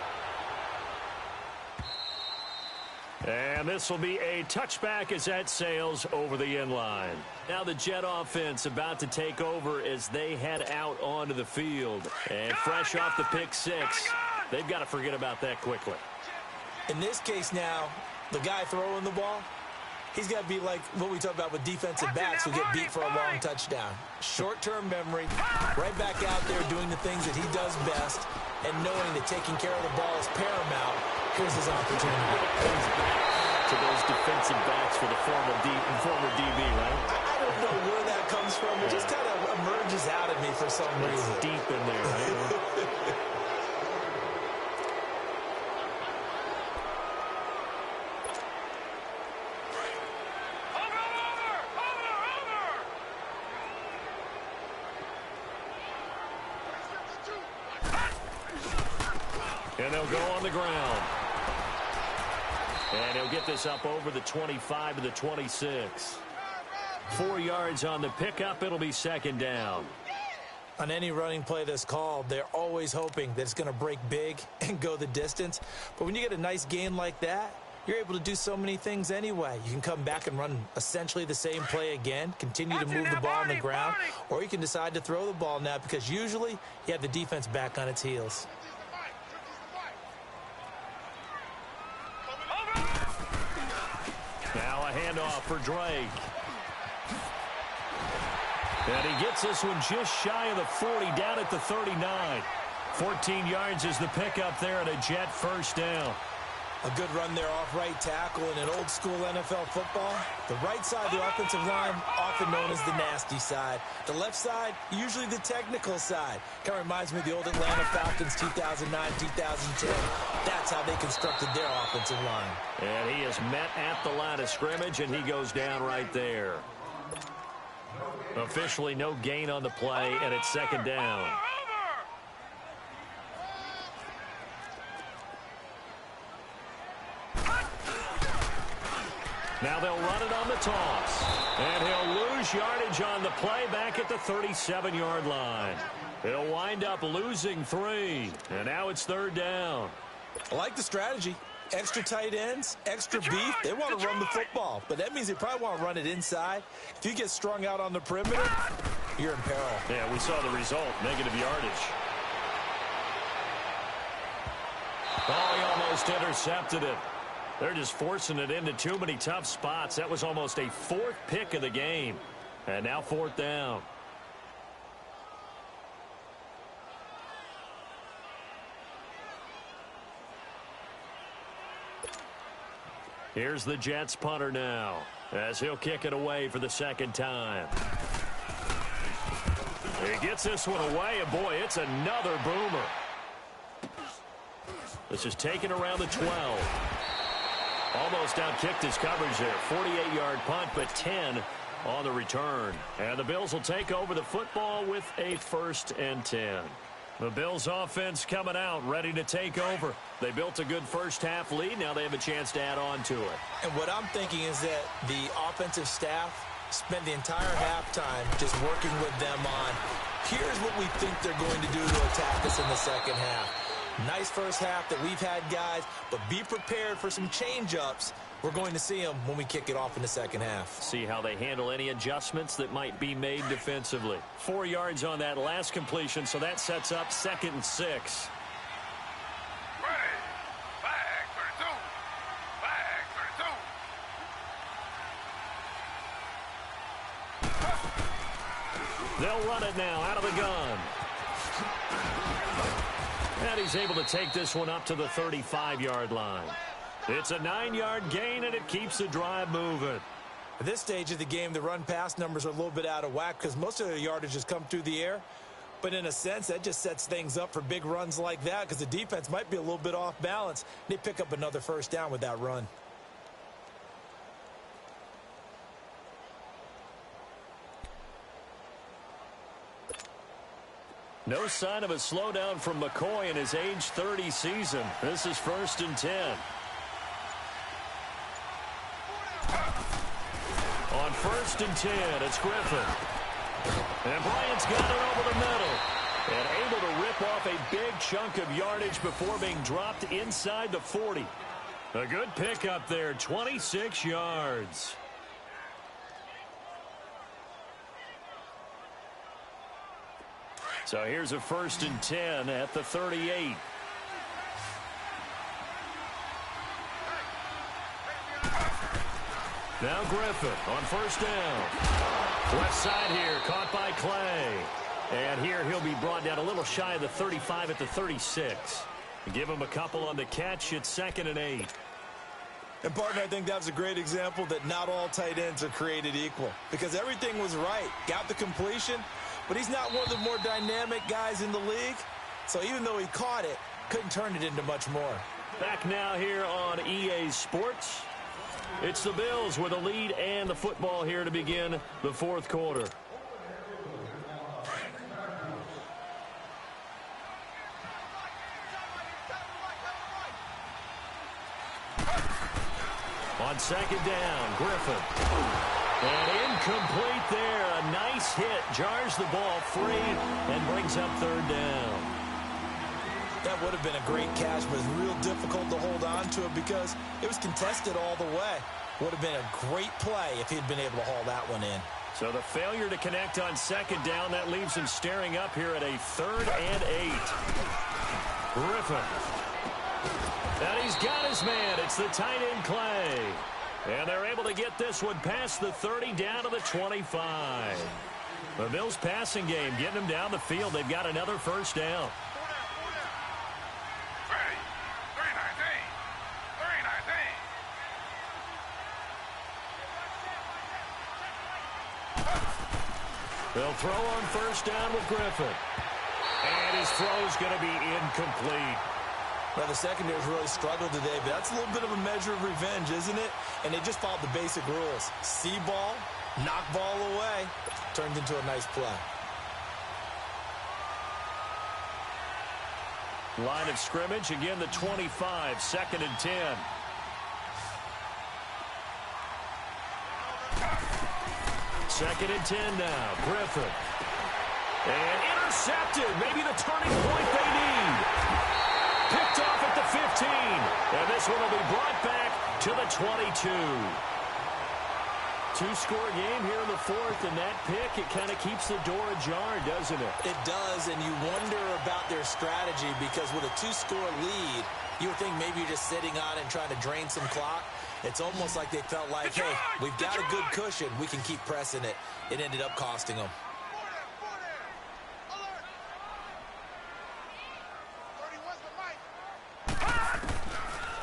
S4: And this will be a touchback as that sails over the end line. Now the Jet offense about to take over as they head out onto the field. And fresh off the pick six, they've got to forget about that quickly.
S5: In this case now, the guy throwing the ball, he's got to be like what we talk about with defensive backs who get beat for a long touchdown. Short-term memory, right back out there doing the things that he does best, and knowing that taking care of the ball is paramount. Here's his opportunity.
S4: Comes back to those defensive backs for the former DB, right?
S5: I don't know where that comes from. It just kind of emerges out of me for some reason.
S4: It's deep in there, right? And they'll go on the ground. And he'll get this up over the 25 to the 26. 4 yards on the pickup. It'll be second down.
S5: On any running play that's called, they're always hoping that it's going to break big and go the distance. But when you get a nice gain like that, you're able to do so many things anyway. You can come back and run essentially the same play again, continue to move the ball on the ground, or you can decide to throw the ball now because usually you have the defense back on its heels.
S4: Now a handoff for Drake. And he gets this one just shy of the 40, down at the 39. 14 yards is the pickup there, and a Jet first down.
S5: A good run there off right tackle in an old-school NFL football. The right side of the offensive line, often known as the nasty side. The left side, usually the technical side. Kind of reminds me of the old Atlanta Falcons 2009, 2010. That's how they constructed their offensive line.
S4: And he is met at the line of scrimmage, and he goes down right there. Officially no gain on the play, and it's second down. Now they'll run it on the toss. And he'll lose yardage on the play back at the 37-yard line. He'll wind up losing 3. And now it's third down.
S5: I like the strategy. Extra tight ends, extra beef. They want to run the football, but that means they probably want to run it inside. If you get strung out on the perimeter, you're in peril.
S4: Yeah, we saw the result, negative yardage. Oh, he almost intercepted it. They're just forcing it into too many tough spots. That was almost a 4th pick of the game. And now 4th down. Here's the Jets punter now, as he'll kick it away for the second time. He gets this one away, and boy, it's another boomer. This is taken around the 12. Almost outkicked his coverage there. 48-yard punt, but 10 on the return. And the Bills will take over the football with a 1st and 10. The Bills offense coming out, ready to take over. They built a good first-half lead. Now they have a chance to add on to it.
S5: And what I'm thinking is that the offensive staff spent the entire halftime just working with them on, here's what we think they're going to do to attack us in the second half. Nice first half that we've had, guys, but be prepared for some change-ups. We're going to see them when we kick it off in the second half.
S4: See how they handle any adjustments that might be made defensively. 4 yards on that last completion, so that sets up 2nd and 6. They'll run it now out of the gun. And he's able to take this one up to the 35-yard line. It's a 9-yard gain, and it keeps the drive moving.
S5: At this stage of the game, the run-pass numbers are a little bit out of whack because most of their yardage has come through the air. But in a sense, that just sets things up for big runs like that because the defense might be a little bit off balance. They pick up another first down with that run.
S4: No sign of a slowdown from McCoy in his age 30 season. This is 1st and 10. On 1st and 10, it's Griffin. And Bryant's got it over the middle. And able to rip off a big chunk of yardage before being dropped inside the 40. A good pickup there, 26 yards. So here's a 1st and 10 at the 38. Now Griffith on 1st down. Left side here, caught by Clay. And here he'll be brought down a little shy of the 35 at the 36. Give him a couple on the catch. It's 2nd and 8.
S5: And, partner, I think that was a great example that not all tight ends are created equal. Because everything was right. Got the completion, but he's not one of the more dynamic guys in the league. So even though he caught it, couldn't turn it into much more.
S4: Back now here on EA Sports. It's the Bills with a lead and the football here to begin the 4th quarter. On 2nd down, Griffin. And incomplete there. A nice hit. Jars the ball free and brings up 3rd down.
S5: That would have been a great catch, but it's real difficult to hold on to it because it was contested all the way. Would have been a great play if he'd been able to haul that one in.
S4: So the failure to connect on 2nd down, that leaves him staring up here at a 3rd and 8. Griffin. And he's got his man. It's the tight end Clay. And they're able to get this one past the 30 down to the 25. The Bills passing game getting them down the field. They've got another 1st down. They'll throw on 1st down with Griffin. And his throw's going to be incomplete.
S5: Well, the secondary's really struggled today, but that's a little bit of a measure of revenge, isn't it? And they just followed the basic rules. See ball, knock ball away. Turned into a nice play.
S4: Line of scrimmage, again the 25, 2nd and 10. Second and 10 now, Griffin. And intercepted, maybe the turning point they need. Picked off at the 15. And this one will be brought back to the 22. 2-score game here in the 4th, and that pick, it kind of keeps the door ajar, doesn't it?
S5: It does, and you wonder about their strategy because with a 2-score lead, you would think maybe you're just sitting on it and trying to drain some clock. It's almost like they felt like, hey, we've got a good cushion. We can keep pressing it. It ended up costing them.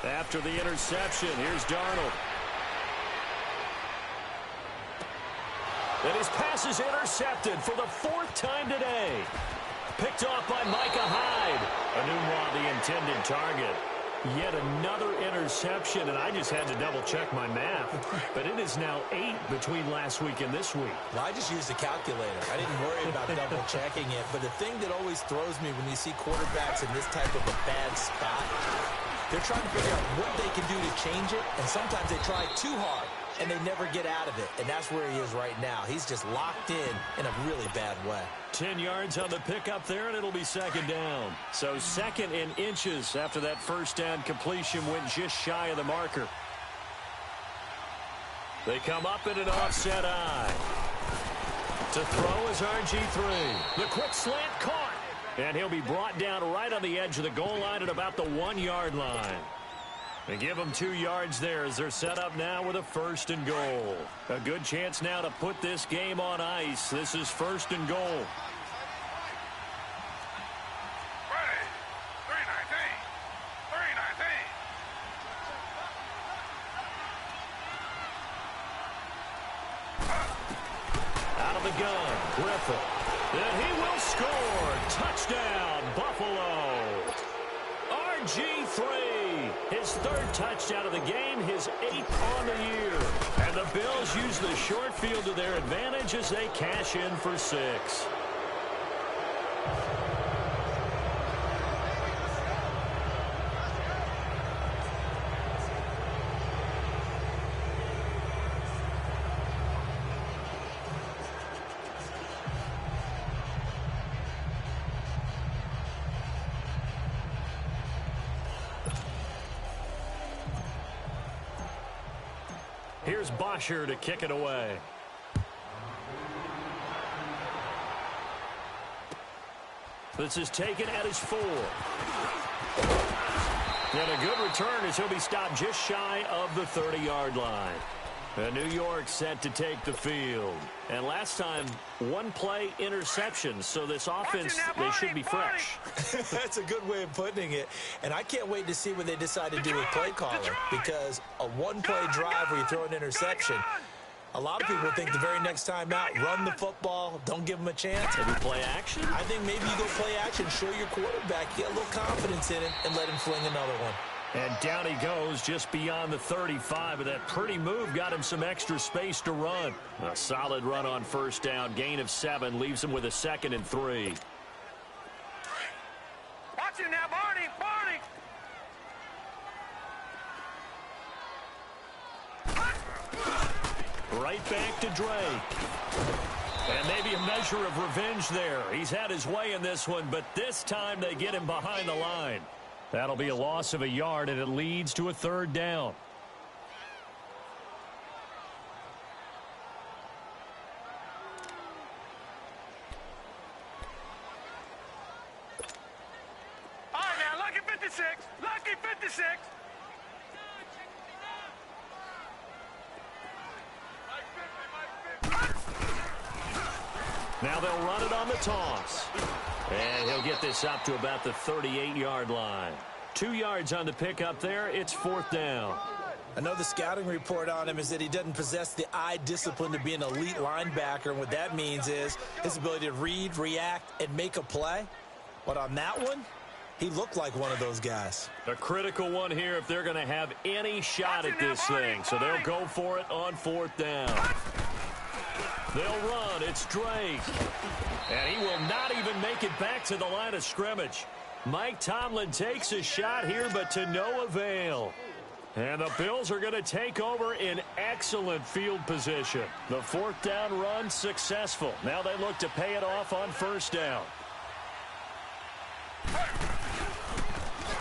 S4: After the interception, here's Darnold. And his pass is intercepted for the 4th time today. Picked off by Micah Hyde. Enunwa, the intended target. Yet another interception, and I just had to double-check my math. But it is now 8 between last week and this week.
S5: Well, I just used a calculator. I didn't worry about double-checking it. But the thing that always throws me when you see quarterbacks in this type of a bad spot, they're trying to figure out what they can do to change it, and sometimes they try too hard, and they never get out of it. And that's where he is right now. He's just locked in a really bad way.
S4: 10 yards on the pickup there, and it'll be 2nd down. So 2nd in inches after that 1st down completion went just shy of the marker. They come up in an offset eye. To throw is RG3. The quick slant caught. And he'll be brought down right on the edge of the goal line at about the 1-yard line. They give them 2 yards there as they're set up now with a 1st and goal. A good chance now to put this game on ice. This is 1st and goal. Out of the gun, Griffin. And he will score. Touchdown, Buffalo. RG3, his 3rd touchdown of the game, his 8th on the year. And the Bills use the short field to their advantage as they cash in for 6. Here's Bosher to kick it away. This is taken at his 4. And a good return as he'll be stopped just shy of the 30-yard line. And New York set to take the field. And last time, one-play interception. So this offense, they should be fresh.
S5: That's a good way of putting it. And I can't wait to see what they decide to do with play calling. Because a one-play drive where you throw an interception, a lot of people think the very next time out, run the football, don't give them a chance.
S4: Maybe play action?
S5: I think maybe you go play action, show your quarterback, get a little confidence in it, and let him fling another one.
S4: And down he goes just beyond the 35. And that pretty move got him some extra space to run. A solid run on first down. Gain of 7 leaves him with a 2nd and 3.
S3: Watch him now, Barney.
S4: Right back to Drake. And maybe a measure of revenge there. He's had his way in this one, but this time they get him behind the line. That'll be a loss of a yard, and it leads to a 3rd down.
S3: All right, now, lucky 56. Lucky 56.
S4: Now they'll run it on the toss. And he'll get this up to about the 38-yard line. 2 yards on the pickup there. It's 4th down.
S5: I know the scouting report on him is that he doesn't possess the eye discipline to be an elite linebacker. And what that means is his ability to read, react, and make a play. But on that one, he looked like one of those guys.
S4: A critical one here if they're going to have any shot at this thing. So they'll go for it on 4th down. They'll run. It's Drake. And he will not even make it back to the line of scrimmage. Mike Tomlin takes a shot here, but to no avail. And the Bills are going to take over in excellent field position. The 4th down run successful. Now they look to pay it off on 1st down.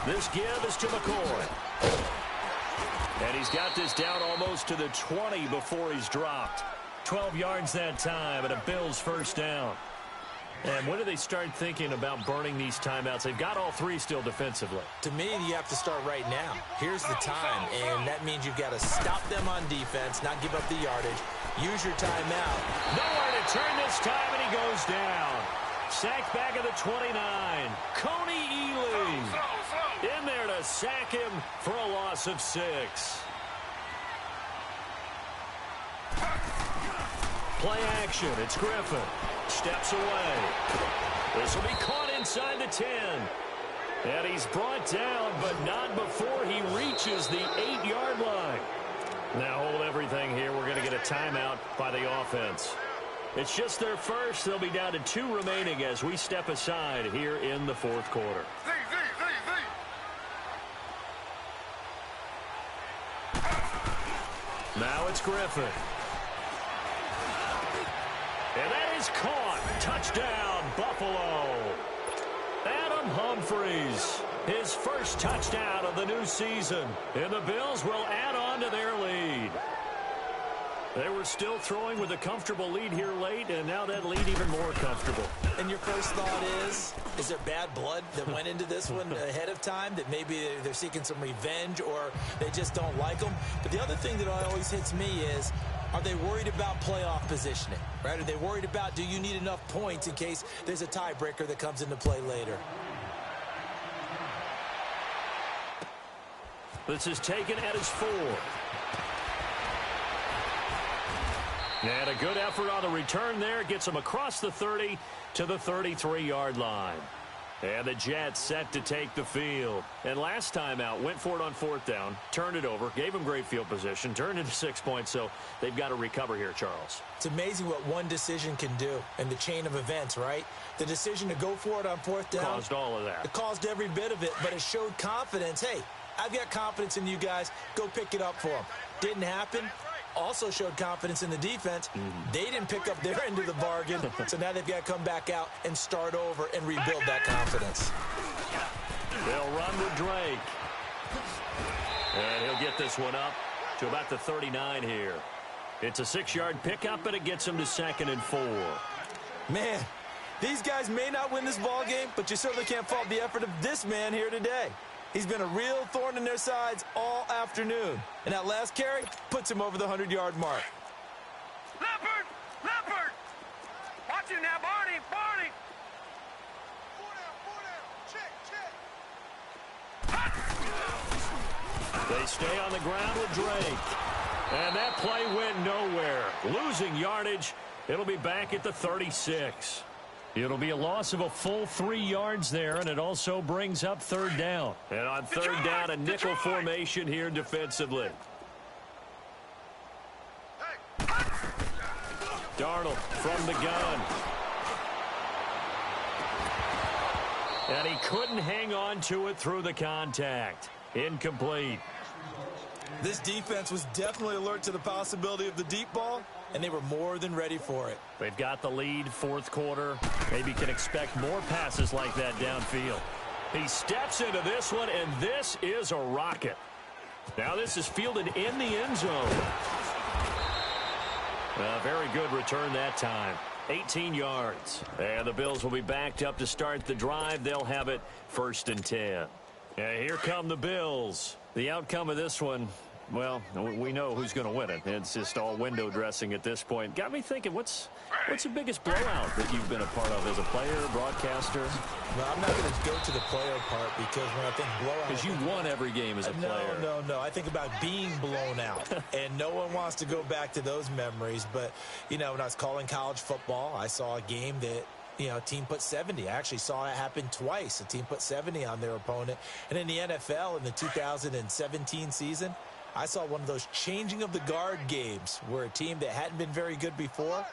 S4: This give is to McCoy. And he's got this down almost to the 20 before he's dropped. 12 yards that time and a Bills 1st down. And when do they start thinking about burning these timeouts? They've got all 3 still defensively.
S5: To me, you have to start right now. Here's the time, and that means you've got to stop them on defense, not give up the yardage. Use your timeout.
S4: Nowhere to turn this time, and he goes down. Sacked back at the 29. Coney Ealy in there to sack him for a loss of 6. Play action. It's Griffin. Steps away. This will be caught inside the 10. And he's brought down, but not before he reaches the 8-yard line. Now hold everything here. We're going to get a timeout by the offense. It's just their first. They'll be down to 2 remaining as we step aside here in the 4th quarter. Now it's Griffin. And that is caught. Touchdown, Buffalo. Adam Humphries, his first touchdown of the new season. And the Bills will add on to their lead. They were still throwing with a comfortable lead here late, and now that lead even more comfortable.
S5: And your first thought is there bad blood that went into this one ahead of time, that maybe they're seeking some revenge or they just don't like them? But the other thing that always hits me is, are they worried about playoff positioning, right? Are they worried about, do you need enough points in case there's a tiebreaker that comes into play later?
S4: This is taken at his 4. And a good effort on the return there. Gets him across the 30 to the 33-yard line. And the Jets set to take the field. And last time out, went for it on 4th down, turned it over, gave him great field position, turned it to 6 points, so they've got to recover here, Charles.
S5: It's amazing what one decision can do in the chain of events, right? The decision to go for it on 4th down.
S4: Caused all of that.
S5: It caused every bit of it, but it showed confidence. Hey, I've got confidence in you guys. Go pick it up for them. Didn't happen. Also showed confidence in the defense. They didn't pick up their end of the bargain, so now they've got to come back out and start over and rebuild that confidence.
S4: They'll run with Drake. And he'll get this one up to to about the 39 here. It's a 6-yard pickup, and it gets them to 2nd and 4.
S5: Man, these guys may not win this ball game, but you certainly can't fault the effort of this man here today. He's been a real thorn in their sides all afternoon. And that last carry puts him over the 100-yard mark.
S3: Leopard! Leopard! Watch it now, Barney! Barney!
S4: They stay on the ground with Drake. And that play went nowhere. Losing yardage. It'll be back at the 36. It'll be a loss of a full 3 yards there, and it also brings up 3rd down. And on 3rd down, a nickel formation here defensively. Darnold from the gun. And he couldn't hang on to it through the contact. Incomplete.
S5: This defense was definitely alert to the possibility of the deep ball, and they were more than ready for it.
S4: They've got the lead, 4th quarter. Maybe can expect more passes like that downfield. He steps into this one, and this is a rocket. Now this is fielded in the end zone. A very good return that time. 18 yards. And the Bills will be backed up to start the drive. They'll have it 1st and 10. And here come the Bills. The outcome of this one, well, we know who's going to win it. It's just all window dressing at this point. Got me thinking, what's the biggest blowout that you've been a part of as a player, broadcaster?
S5: No, I'm not going to go to the player part because when I think blowout...
S4: Because you won every game as a player.
S5: No. I think about being blown out. And no one wants to go back to those memories. But, you know, when I was calling college football, I saw a game that, you know, a team put 70. I actually saw it happen twice. A team put 70 on their opponent. And in the NFL, in the 2017 season, I saw one of those changing of the guard games where a team that hadn't been very good before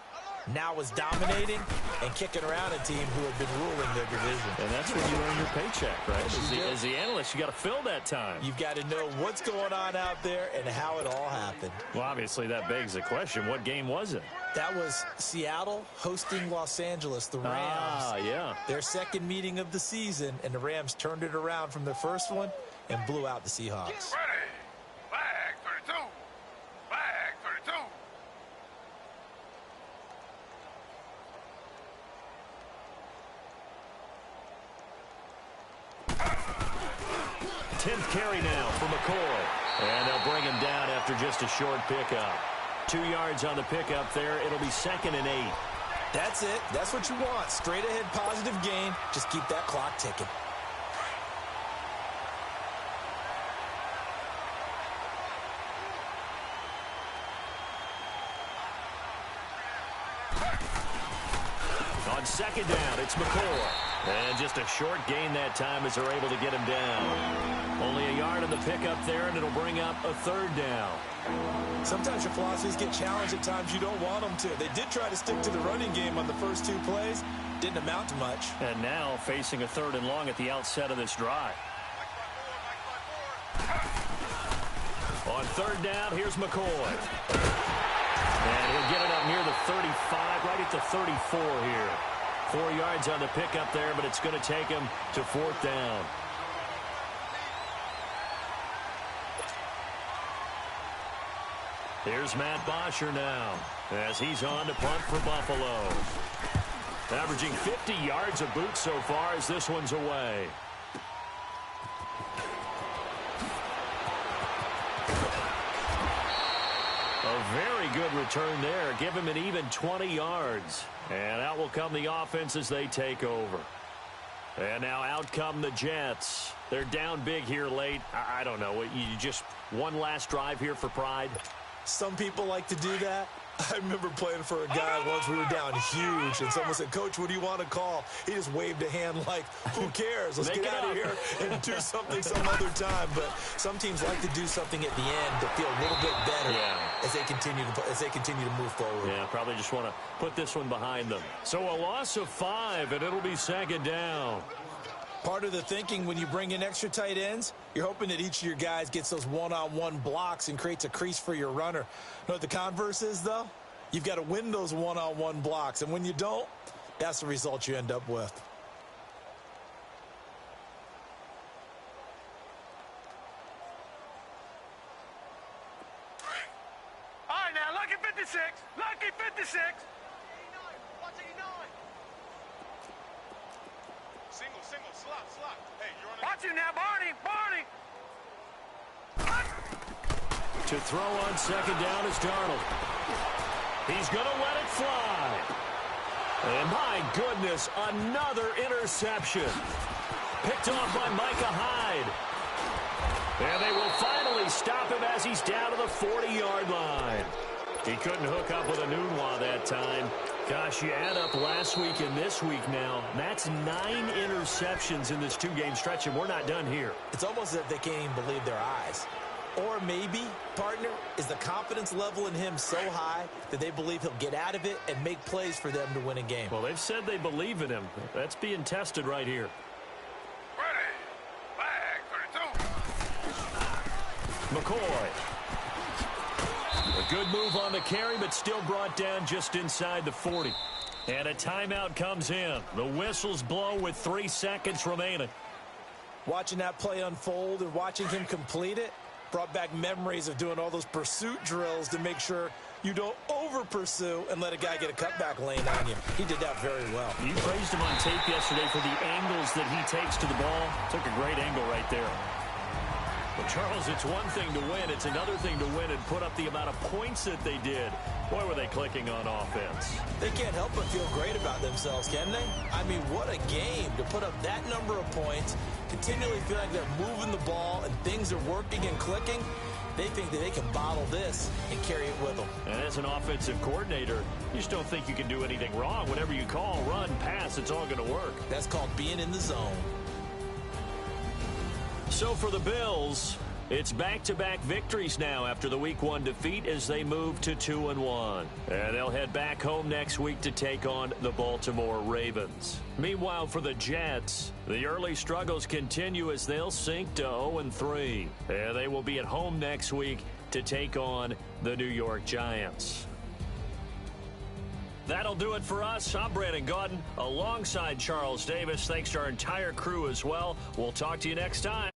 S5: now was dominating and kicking around a team who had been ruling their division.
S4: And that's when you earn your paycheck, right? As the analyst, you got to fill that time.
S5: You've got to know what's going on out there and how it all happened.
S4: Well, obviously that begs the question, what game was it?
S5: That was Seattle hosting Los Angeles, the Rams.
S4: Ah, yeah.
S5: Their 2nd meeting of the season, and the Rams turned it around from their first one and blew out the Seahawks.
S3: Ready! Flag 32! Flag 32!
S4: 10th carry now for McCoy. And they'll bring him down after just a short pickup. 2 yards on the pickup there. It'll be 2nd and 8.
S5: That's it. That's what you want. Straight ahead positive gain. Just keep that clock ticking.
S4: On 2nd down, it's McCoy. And just a short gain that time as they're able to get him down. Only a yard on the pickup there, and it'll bring up a 3rd down.
S5: Sometimes your philosophies get challenged at times you don't want them to. They did try to stick to the running game on the first 2 plays. Didn't amount to much.
S4: And now facing a 3rd and long at the outset of this drive. On 3rd down, here's McCoy. And he'll get it up near the 35, right at the 34 here. 4 yards on the pickup there, but it's going to take him to 4th down. Here's Matt Bosher now as he's on to punt for Buffalo. Averaging 50 yards of boot so far as this one's away. A very good return there. Give him an even 20 yards. And out will come the offense as they take over. And now out come the Jets. They're down big here late. I don't know. You just one last drive here for pride?
S5: Some people like to do that. I remember playing for a guy once. We were down huge, and someone said, "Coach, what do you want to call?" He just waved a hand like, who cares? Let's get out of here and do something some other time. But some teams like to do something at the end to feel a little bit better as they continue to move forward.
S4: Yeah, probably just want to put this one behind them. So a loss of 5, and it'll be 2nd down.
S5: Part of the thinking when you bring in extra tight ends, you're hoping that each of your guys gets those one-on-one blocks and creates a crease for your runner. You know what the converse is, though? You've got to win those one-on-one blocks, and when you don't, that's the result you end up with.
S3: 56. Lucky 56.
S6: Single, slot. Hey, you're on a...
S3: Watch him now, Barney.
S4: To throw on second down is Darnold. He's going to let it fly. And my goodness, another interception. Picked off by Micah Hyde. And they will finally stop him as he's down to the 40-yard line. He couldn't hook up with a Nunwa that time. Gosh, you add up last week and this week now. That's 9 interceptions in this 2-game stretch, and we're not done here.
S5: It's almost as if they can't even believe their eyes. Or maybe, partner, is the confidence level in him so high that they believe he'll get out of it and make plays for them to win a game.
S4: Well, they've said they believe in him. That's being tested right here.
S3: Ready. Flag 32.
S4: McCoy. A good move on the carry, but still brought down just inside the 40. And a timeout comes in. The whistles blow with 3 seconds remaining.
S5: Watching that play unfold and watching him complete it brought back memories of doing all those pursuit drills to make sure you don't over-pursue and let a guy get a cutback lane on you. He did that very well.
S4: You praised him on tape yesterday for the angles that he takes to the ball. Took a great angle right there. Well, Charles, it's one thing to win. It's another thing to win and put up the amount of points that they did. Boy, were they clicking on offense.
S5: They can't help but feel great about themselves, can they? I mean, what a game to put up that number of points, continually feel like they're moving the ball and things are working and clicking. They think that they can bottle this and carry it with them.
S4: And as an offensive coordinator, you just don't think you can do anything wrong. Whatever you call, run, pass, it's all going to work.
S5: That's called being in the zone.
S4: So for the Bills, it's back-to-back victories now after the Week 1 defeat as they move to 2-1. And they'll head back home next week to take on the Baltimore Ravens. Meanwhile, for the Jets, the early struggles continue as they'll sink to 0-3. And they will be at home next week to take on the New York Giants. That'll do it for us. I'm Brandon Gaudin alongside Charles Davis. Thanks to our entire crew as well. We'll talk to you next time.